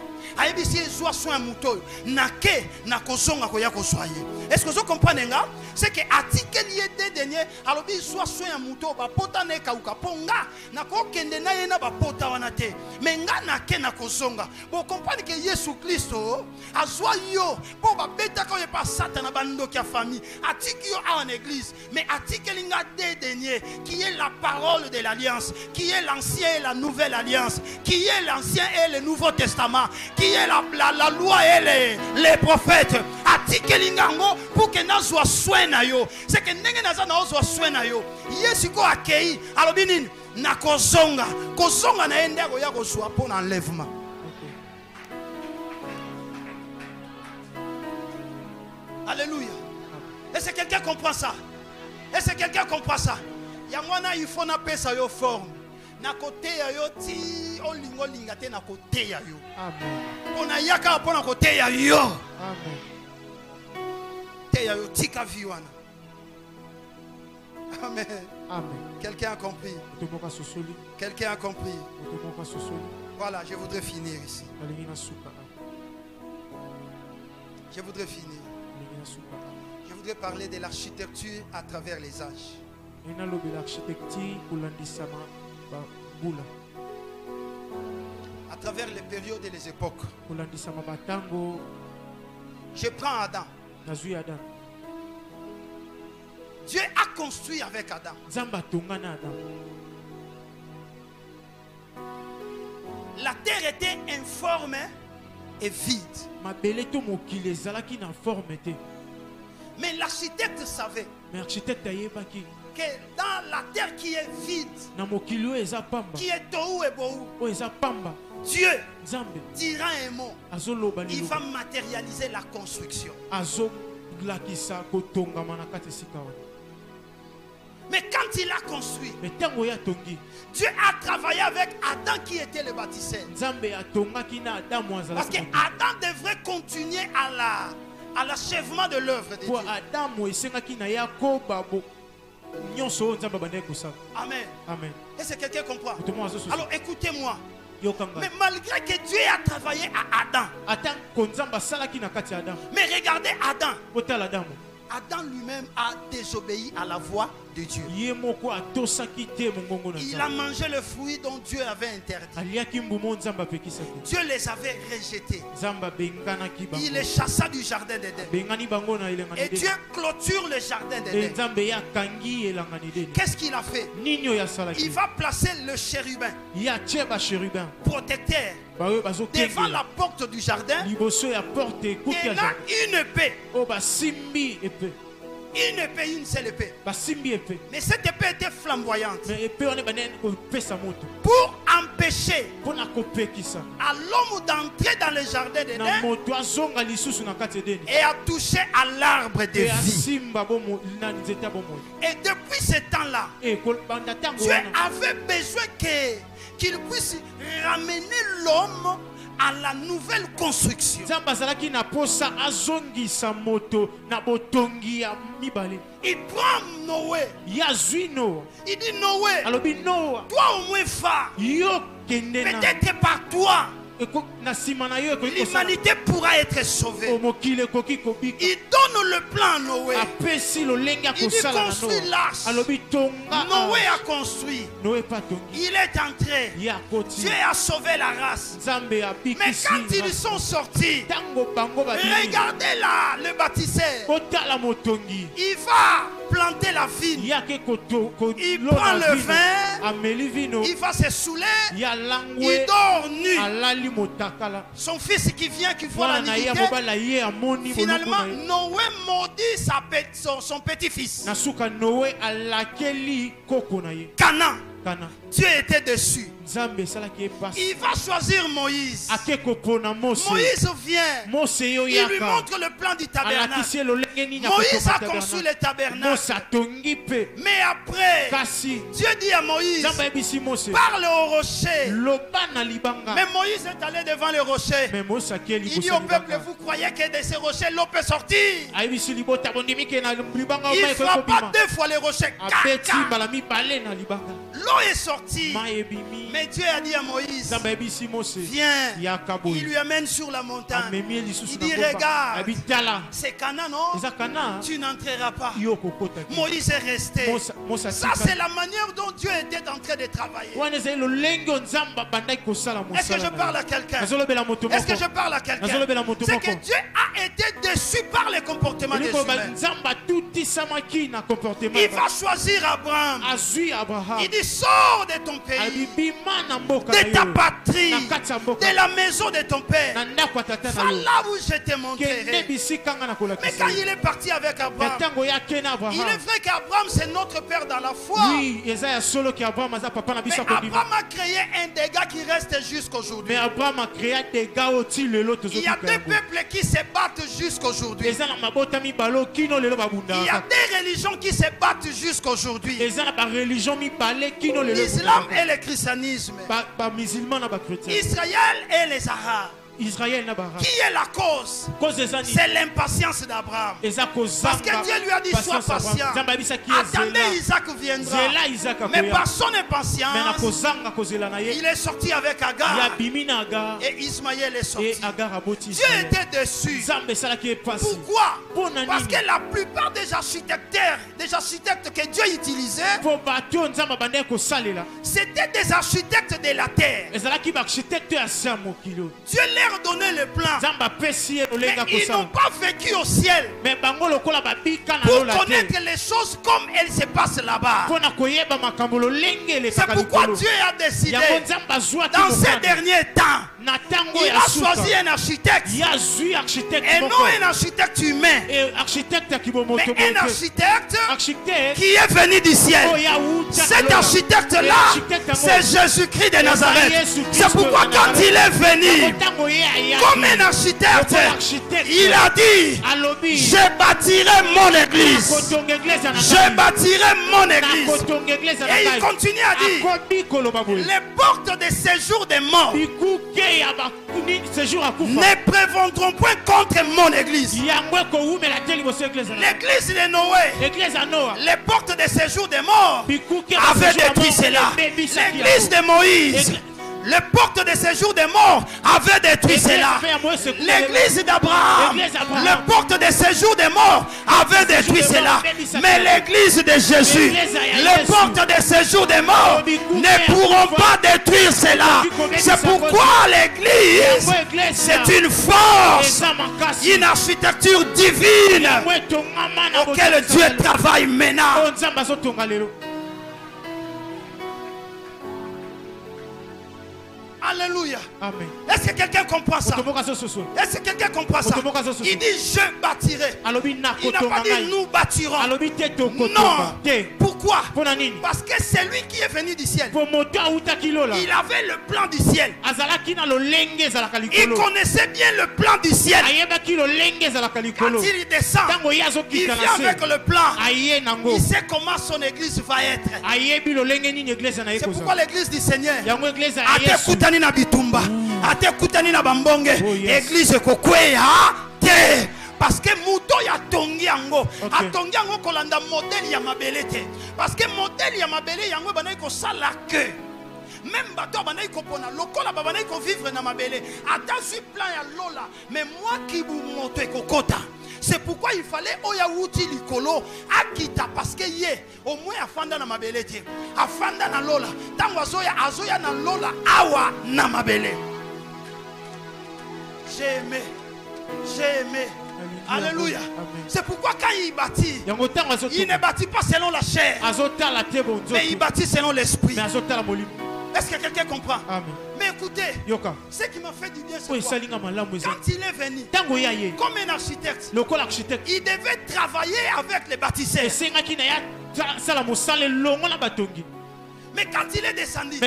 Est-ce que vous comprenez? C'est que article des derniers, alors il soit soin mouton, pota ne kauka ponga, na kokende na yena ba pota wanate, mais nga na ke na kosonga. Vous comprenez que Jésus Christ a soit yo, pour ba beta quand il pas Satan na bando qui a famille, article yo en église, mais article nga des derniers, qui est la parole de l'alliance, qui est l'ancien et la nouvelle alliance, qui est l'ancien et le nouveau testament, qui est la loi et les prophètes. Article lingango pour que na soit soin na yo. C'est que ndenge na za na zo soin na yo. Yesu ko akei alobini na kozonga. Kozonga na ende ko ya ko soa pour enlèvement. Alléluia. Est-ce que quelqu'un comprend ça? Est-ce que quelqu'un comprend ça? Yamwana il faut na pesa yo forme. Na côté ya yo ti olingo lingate na côté ya yo. Amen. On a yaka pour na côté ya yo. Amen. Te ya yo tika viwana. Amen. Amen. Quelqu'un a compris? Quelqu'un a compris? Voilà, je voudrais finir ici. Je voudrais finir. Je voudrais parler de l'architecture à travers les âges. À travers les périodes et les époques. Je prends Adam. Dieu a construit avec Adam. La terre était informe et vide. Mais l'architecte savait que dans la terre qui est vide, qui est tohu et bohu, Dieu dira un mot. Il va matérialiser la construction. Mais quand il a construit, Dieu a travaillé avec Adam qui était le bâtisseur. Parce que Adam devrait continuer à l'achèvement de l'œuvre de Dieu. Amen. Amen. Est-ce que quelqu'un comprend? Alors écoutez-moi. Mais malgré que Dieu a travaillé à Adam, mais regardez Adam. Adam lui-même a désobéi à la voix de Dieu. Il a mangé le fruit dont Dieu avait interdit. Dieu les avait rejetés. Il les chassa du jardin d'Éden. Et Dieu clôture le jardin d'Éden. Qu'est-ce qu'il a fait? Il va placer le chérubin protecteur devant la porte du jardin. Et là, une épée. Une épée, une seule épée. Mais cette épée était flamboyante. Pour empêcher à l'homme d'entrer dans le jardin d'Éden et à toucher à l'arbre de vie. Et depuis ce temps-là, Dieu avait besoin qu'il puisse ramener l'homme à la nouvelle construction. Il prend Noé. Il dit Noé, toi au moins fa. Peut-être par toi l'humanité pourra être sauvée. Il donne le plan à Noé. Il dit construis l'arche. Noé a construit. Il est entré. Dieu a sauvé la race. Mais quand ils sont sortis, regardez là le bâtisseur. Il va planter la vigne. Il prend le vin, il va se saouler, il dort nu. Son fils qui vient, qui voit l'iniquité, finalement, Noé maudit son petit-fils. Canaan. Dieu était dessus. Il va choisir Moïse. Moïse vient. Il lui montre le plan du tabernacle. Moïse a conçu le tabernacle. Mais après, Dieu dit à Moïse, parle au rocher. Mais Moïse est allé devant le rocher. Il dit au peuple, vous croyez que de ces rochers l'eau peut sortir? Il frappa 2 fois le rocher. L'eau est sortie. Mais Dieu a dit à Moïse, viens. Il lui amène sur la montagne. Il dit, regarde, c'est Canaan, non? Tu n'entreras pas. Moïse est resté. Ça, c'est la manière dont Dieu était en train de travailler. Est-ce que je parle à quelqu'un? Est-ce que je parle à quelqu'un? C'est que Dieu a été déçu par le comportement des humains. Il va choisir Abraham. Il dit, sors de ton pays, de ta patrie, de la maison de ton père. Va là où je te montrerai. Mais quand il est parti avec Abraham, il est vrai qu'Abraham c'est notre père dans la foi. Mais Abraham a créé un dégât qui reste jusqu'aujourd'hui. Il y a des peuples qui se battent jusqu'aujourd'hui. Il y a des religions qui se battent jusqu'aujourd'hui. L'islam et le christianisme. Israël et les Arabes. Qui est la cause? C'est l'impatience d'Abraham. Parce que Dieu lui a dit, sois patient. Attendez, Isaac viendra. Mais par son impatience, il est sorti avec Agar. Et Ismaël est sorti. Dieu était dessus. Pourquoi? Parce que la plupart des architectes que Dieu utilisait, c'était des architectes de la terre. Dieu leur donné le plan, mais ils n'ont pas vécu au ciel pour connaître les choses comme elles se passent là-bas. C'est pourquoi Dieu a décidé dans ces derniers temps, il a choisi un architecte, et non un architecte humain, mais un architecte qui est venu du ciel. Cet architecte-là, c'est Jésus-Christ de Nazareth. C'est pourquoi quand il est venu comme un architecte, il a dit, je bâtirai mon église. Je batirai mon église. Et il continue à dire, les portes de séjour des morts ne prévaudront point contre mon église. L'église de Noé, les portes de séjour des morts avaient détruit cela. L'église de Moïse, les portes de séjour des morts avaient détruit cela. L'église d'Abraham, les portes de séjour des morts avaient détruit cela. Mais l'église de Jésus, les portes de séjour des morts ne pourront pas détruire cela. C'est pourquoi l'église, c'est une force, une architecture divine auquel Dieu travaille maintenant. Alléluia. Amen. Est-ce que quelqu'un comprend ça? Est-ce que quelqu'un comprend ça? Il dit je bâtirai. Il n'a pas dit nous bâtirons. Non. Pourquoi? Parce que c'est lui qui est venu du ciel. Il avait le plan du ciel. Il connaissait bien le plan du ciel. Quand il descend, il vient avec le plan. Il sait comment son église va être. C'est pourquoi l'église du Seigneur a na bitumba ate kutani na bambonge église kokweya te parce que muto ya tongi yango atongi yango kolanda modèle ya mabele te parce que modèle ya mabele yango bana ko sala que même bato bana ko pona lokola bana ko vivre na mabele ata sur plan ya lola mais moi qui bu moto ekokota. C'est pourquoi il fallait oyawuti likolo akita parce que ye au moins afanda na mabele te afanda na lola tango azoya na lola awa na mabele. J'ai aimé Alléluia. C'est pourquoi quand il bâtit, il ne bâtit pas selon la chair, mais il bâtit selon l'esprit. Est-ce que quelqu'un comprend? Amen. Mais écoutez, ce qui m'a fait du bien, c'est quoi? Quand il est venu, comme un architecte, il devait travailler avec les bâtisseurs. Mais quand il est descendu,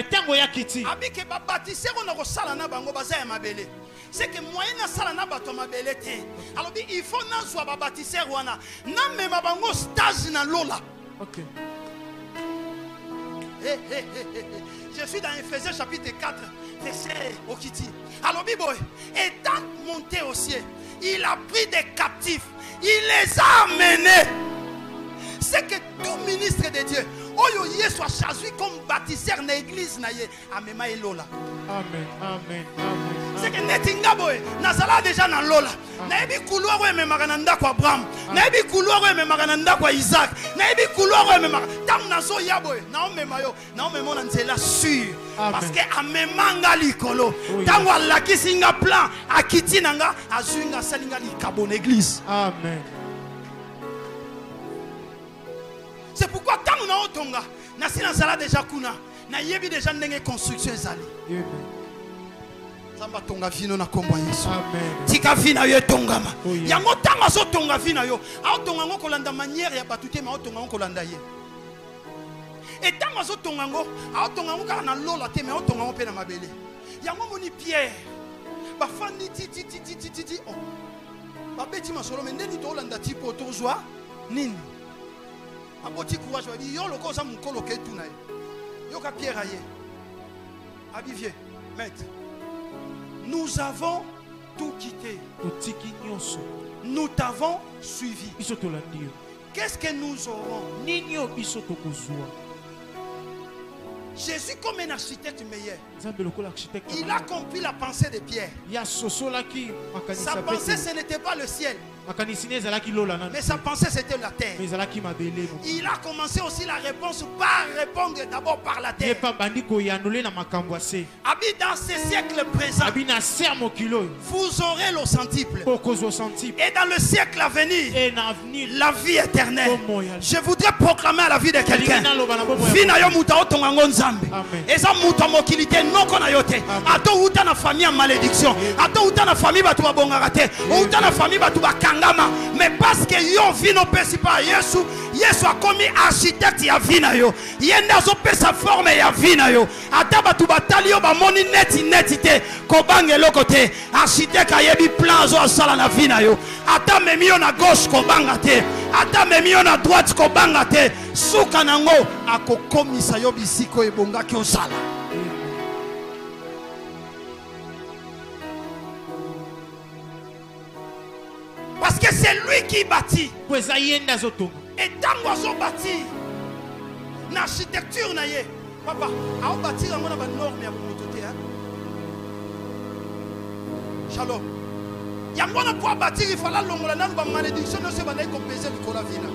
c'est que moyen na sala na bato mabele te. Alors il faut na soit ba bâtisseur wana na même bango stage na lola. OK. Je suis dans Ephésiens chapitre 4 verset Okiti. Alors boy, étant monté au ciel, il a pris des captifs, il les a amenés. C'est que tout ministre de Dieu oyo ye soit choisi comme bâtisseur na église na ye amema elola. Amen, amen, amen. C'est que netinga boy nazala déjà na lola. Na ebi couloir we me magananda kwa Abraham. Na ebi couloir we me magananda kwa Isaac. Na ebi couloir we me tam nazo ya boy. Na omema yo, na omema na nzela sûr. Parce que amemanga likolo. Tango alakisi nga plan akiti nanga azunga salinga likabo na église. Amen. C'est pourquoi tant que nous avons déjà kuna na yebi déjà ndenge construction ezali. Samba tonga vino na kombo Yesu. Amen. Tika vina yo tongama. Yango tanga so tonga vina yo. A tonga ngo kolanda manière ya batute ma tonga ngo kolanda ye. Et tanga so tonga ngo, a tonga ngo kana lola te me tonga ngo pe na mabele. Yango moni Pierre. Ba fandi ti oh. Ba beti masolo mendeni to landa tipo to joie nini. Aboti courage va dire yo le cosa mon coloquer tout na yo ka Pierre aye abivier maître nous avons tout quitté nous t'avons suivi qu'est-ce que nous aurons Jésus comme un architecte meilleur il a compris la pensée de Pierre. Sa pensée ce n'était pas le ciel mais sa pensée c'était la terre. Il a commencé aussi la réponse par répondre d'abord par la terre. Habite dans ce siècle présent, vous aurez le centuple. Et dans le siècle à venir, la vie éternelle. Je voudrais proclamer à la vie de quelqu'un. Eza muta mokilité non kona yote. Ato uta na famille en malédiction. Ato uta na famille batu babongaka te. Uta na famille batu bakangama. Mais parce que yo vino pesi pa Yesu, Yesu a commis architecte ya vina yo. Yenda zo pesa forme ya vina yo. Ata batu batali yo ba moni neti te. Kobange lokote. Architecte ayebi plan zo sala na vina yo. Ata memi yo na gauche kobanga te. Ata memi yo na droite kobanga te. Suka nango akokomisa yo bisiko ebonga ki osala. Parce que c'est lui qui bâtit. Et tant qu'on bâtit, l'architecture na ye. Papa, on bâtit on a une norme ya mototé hein. Shalom. Ya mona pour bâtir il fallait longola na ba malédiction no se bana ko peser likola vina.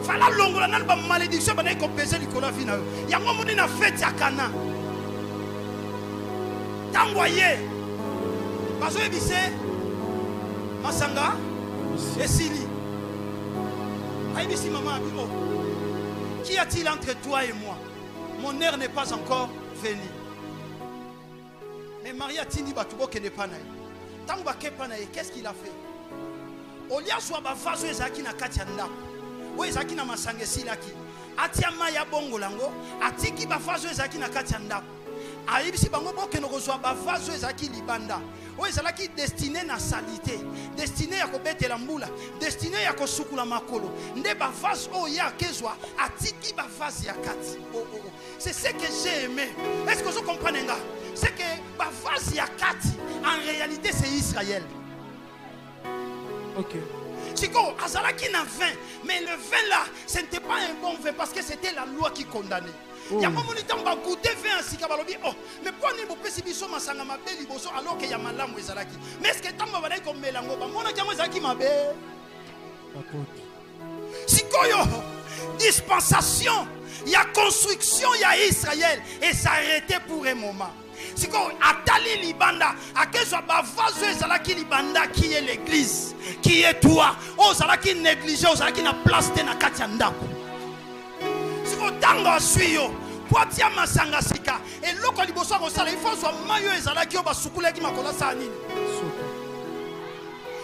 Fala longola na ba malédiction bana ko peser likola vina. Ya ngomoni na fête ya Kana. Tangoye. Bazo ebise Masanga Esili. Aïbisi maman Abilo. Qu'y a-t-il entre toi et moi? Mon heure n'est pas encore venue. Mais Maria Tini Batubo qui n'est pas naïe. Tant que pas naïe, qu'est-ce qu'il a fait? Olia soit bavazo ezaki na katianda. O ezaki na Masanga Silaki. Atiama ya bongo lango. Atiki bavazo ezaki na katianda. Aïbisi bango bo ke no kozwa bavazo ezaki libanda. O ezalaki destiné na salité, destiné ya kobetela mbula, destiné ya kosukula makolo. Nde bavazo o ya kezwa atiki bavazo ya kati. C'est ce que j'ai aimé. Est-ce que vous comprenez là? C'est que bavazo ya kati en réalité c'est Israël. OK. Chico, azalaki na vin, mais le vin là, ce n'était pas un bon vin parce que c'était la loi qui condamnait. Il y a un moment où on goûter vin si kabalobi oh mais pourquoi ne pas si biso masanga mabeli boso alors que y a malamu ezalaki mais est-ce que tamba bana ko melango ba mona kango ezalaki mabe sikoyo dispensation il y a construction il y a Israël et s'arrêter pour un moment Siko atali libanda, akezwa bavazo ezalaki libanda qui est l'église, qui est toi. Oh zalaki négligé, oh zalaki na place te na kati ya ndako. Siko tango suyo, poatia masanga sika. Et loko liboso ko sala, il faut so mayo ezalaki o basukulaki makola sa nini.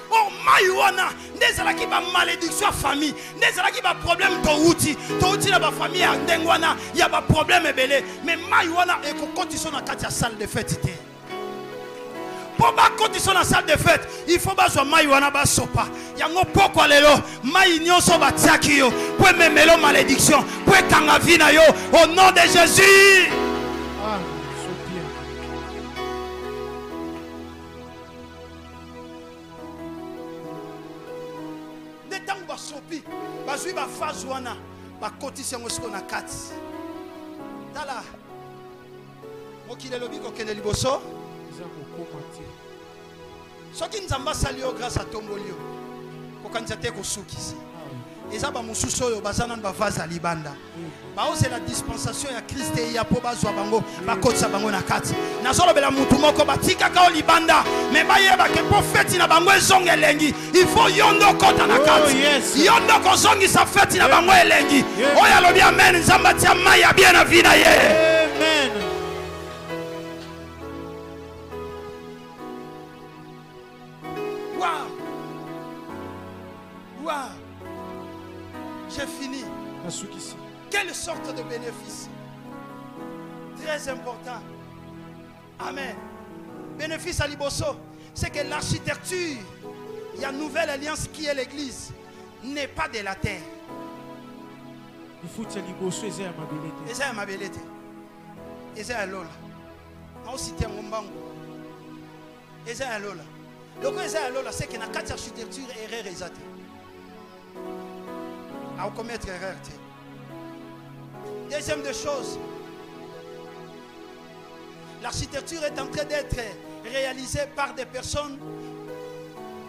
Oh mayuana, ndezalaki ba malédiction famille, ndezalaki ba problème touti na ba famille ya ndengwana, ya ba problème ebele, mais mayuana e ko condition na kati ya salle de fête te. Pour ba condition na salle de fête, il faut ba zo mayuana ba sopa. Yango poko lelo, mai nyonso ba tiaki yo, pour memelo malédiction, pour kanga vina yo au nom de Jésus. Sopi bazui ba fazwana ba kotisi ngo siko na kati tala mokile lobiko kene liboso soki nzamba salio grâce à tombolio kokanisa te ko sukisi eza ba mususu oyo bazana ba vaza libanda baoze la dispensation ya Christ ya po bazwa bango bakotisa bango na kati nazolobela mutu moko batika ka libanda me bayeba ke profeti na bango ezonga elengi il faut yondo kota na kati yondo kozongi sa feti na bango elengi oya lobi amen nzamba tia mai ya bien na vida ye amen. Wow, wow, j'ai fini. Quelle sorte de bénéfice? Très important. Amen. Bénéfice à Liboso, c'est que l'architecture, il y a une nouvelle alliance qui est l'église, n'est pas de la terre. Il faut que Liboso ait ma bellété. Eza ma bellété. Eza lola. On cite un mbango. Eza lola. Donc eza lola, c'est que na quatre architecture erreur ezate. À commettre erreur. Deuxième des choses, l'architecture est en train d'être réalisée par des personnes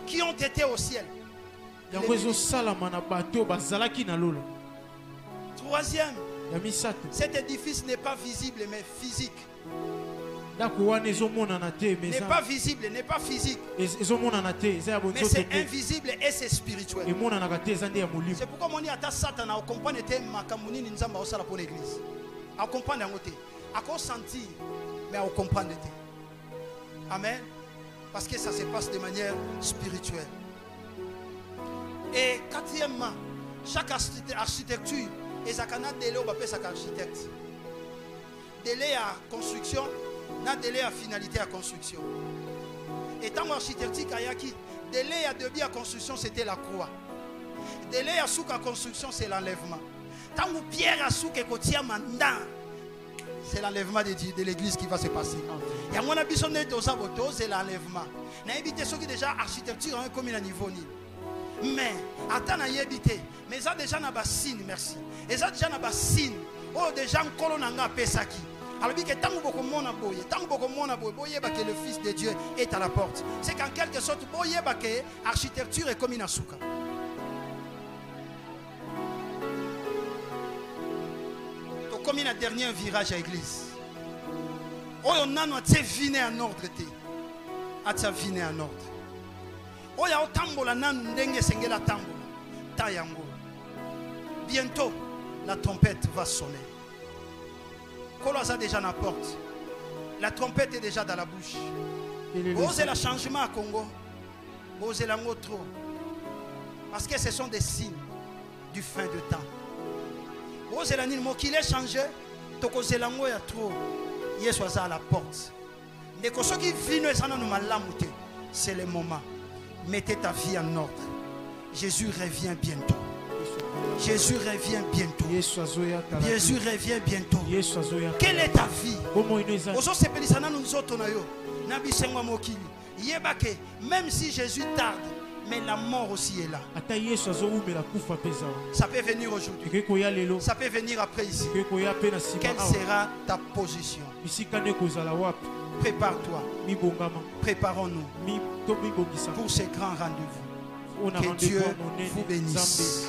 qui ont été au ciel. Troisième, cet édifice n'est pas visible mais physique. N'est pas visible, n'est pas physique. Mais c'est invisible et c'est spirituel. C'est pourquoi on dit à Satan, on comprend que l'église. On comprend on sentir, mais on comprend. Amen. Parce que ça se passe de manière spirituelle. Et quatrièmement, chaque architecture, et ça a délai, on va appeler ça architecte. Délai à construction. Na délai à finalité à construction. Et tant architecture kayaki, délai à début à construction c'était la croix. Délai à souk à construction c'est l'enlèvement. Tant pierre à souk et kotia mandan, c'est l'enlèvement de l'église qui va se passer. Il y a mon ambition de c'est l'enlèvement. Na évité ceux qui déjà architecture un comme à niveau ni. Mais attends na éviter. Mais ça déjà na bassine merci. Et ça déjà na bassine. Oh déjà kolonanga pesaki. Alors que tant que le Fils de Dieu est à la porte. C'est qu'en quelque sorte, l'architecture est comme une asuka. Comme un dernier virage à l'église. On a viné en ordre. A viné en ordre. On a tambola nan ndenge sengela tambola. Tayango. Bientôt, la trompette va sonner. Colosse a déjà la porte. La trompette est déjà dans la bouche. Osez le changement à Congo. Osez l'ango trop. Parce que ce sont des signes du fin de temps. Osez l'anil mot qu'il est changé. Tokosez l'ango ya trop. Yesu à la porte. C'est le moment. Mettez ta vie en ordre. Jésus revient bientôt. Jésus revient bientôt. Jésus revient bientôt. Quelle est ta vie? Même si Jésus tarde, mais la mort aussi est là. Ça peut venir aujourd'hui. Ça peut venir après ici. Quelle sera ta position? Prépare-toi. Préparons-nous pour ces grands rendez-vous. Que Dieu vous bénisse.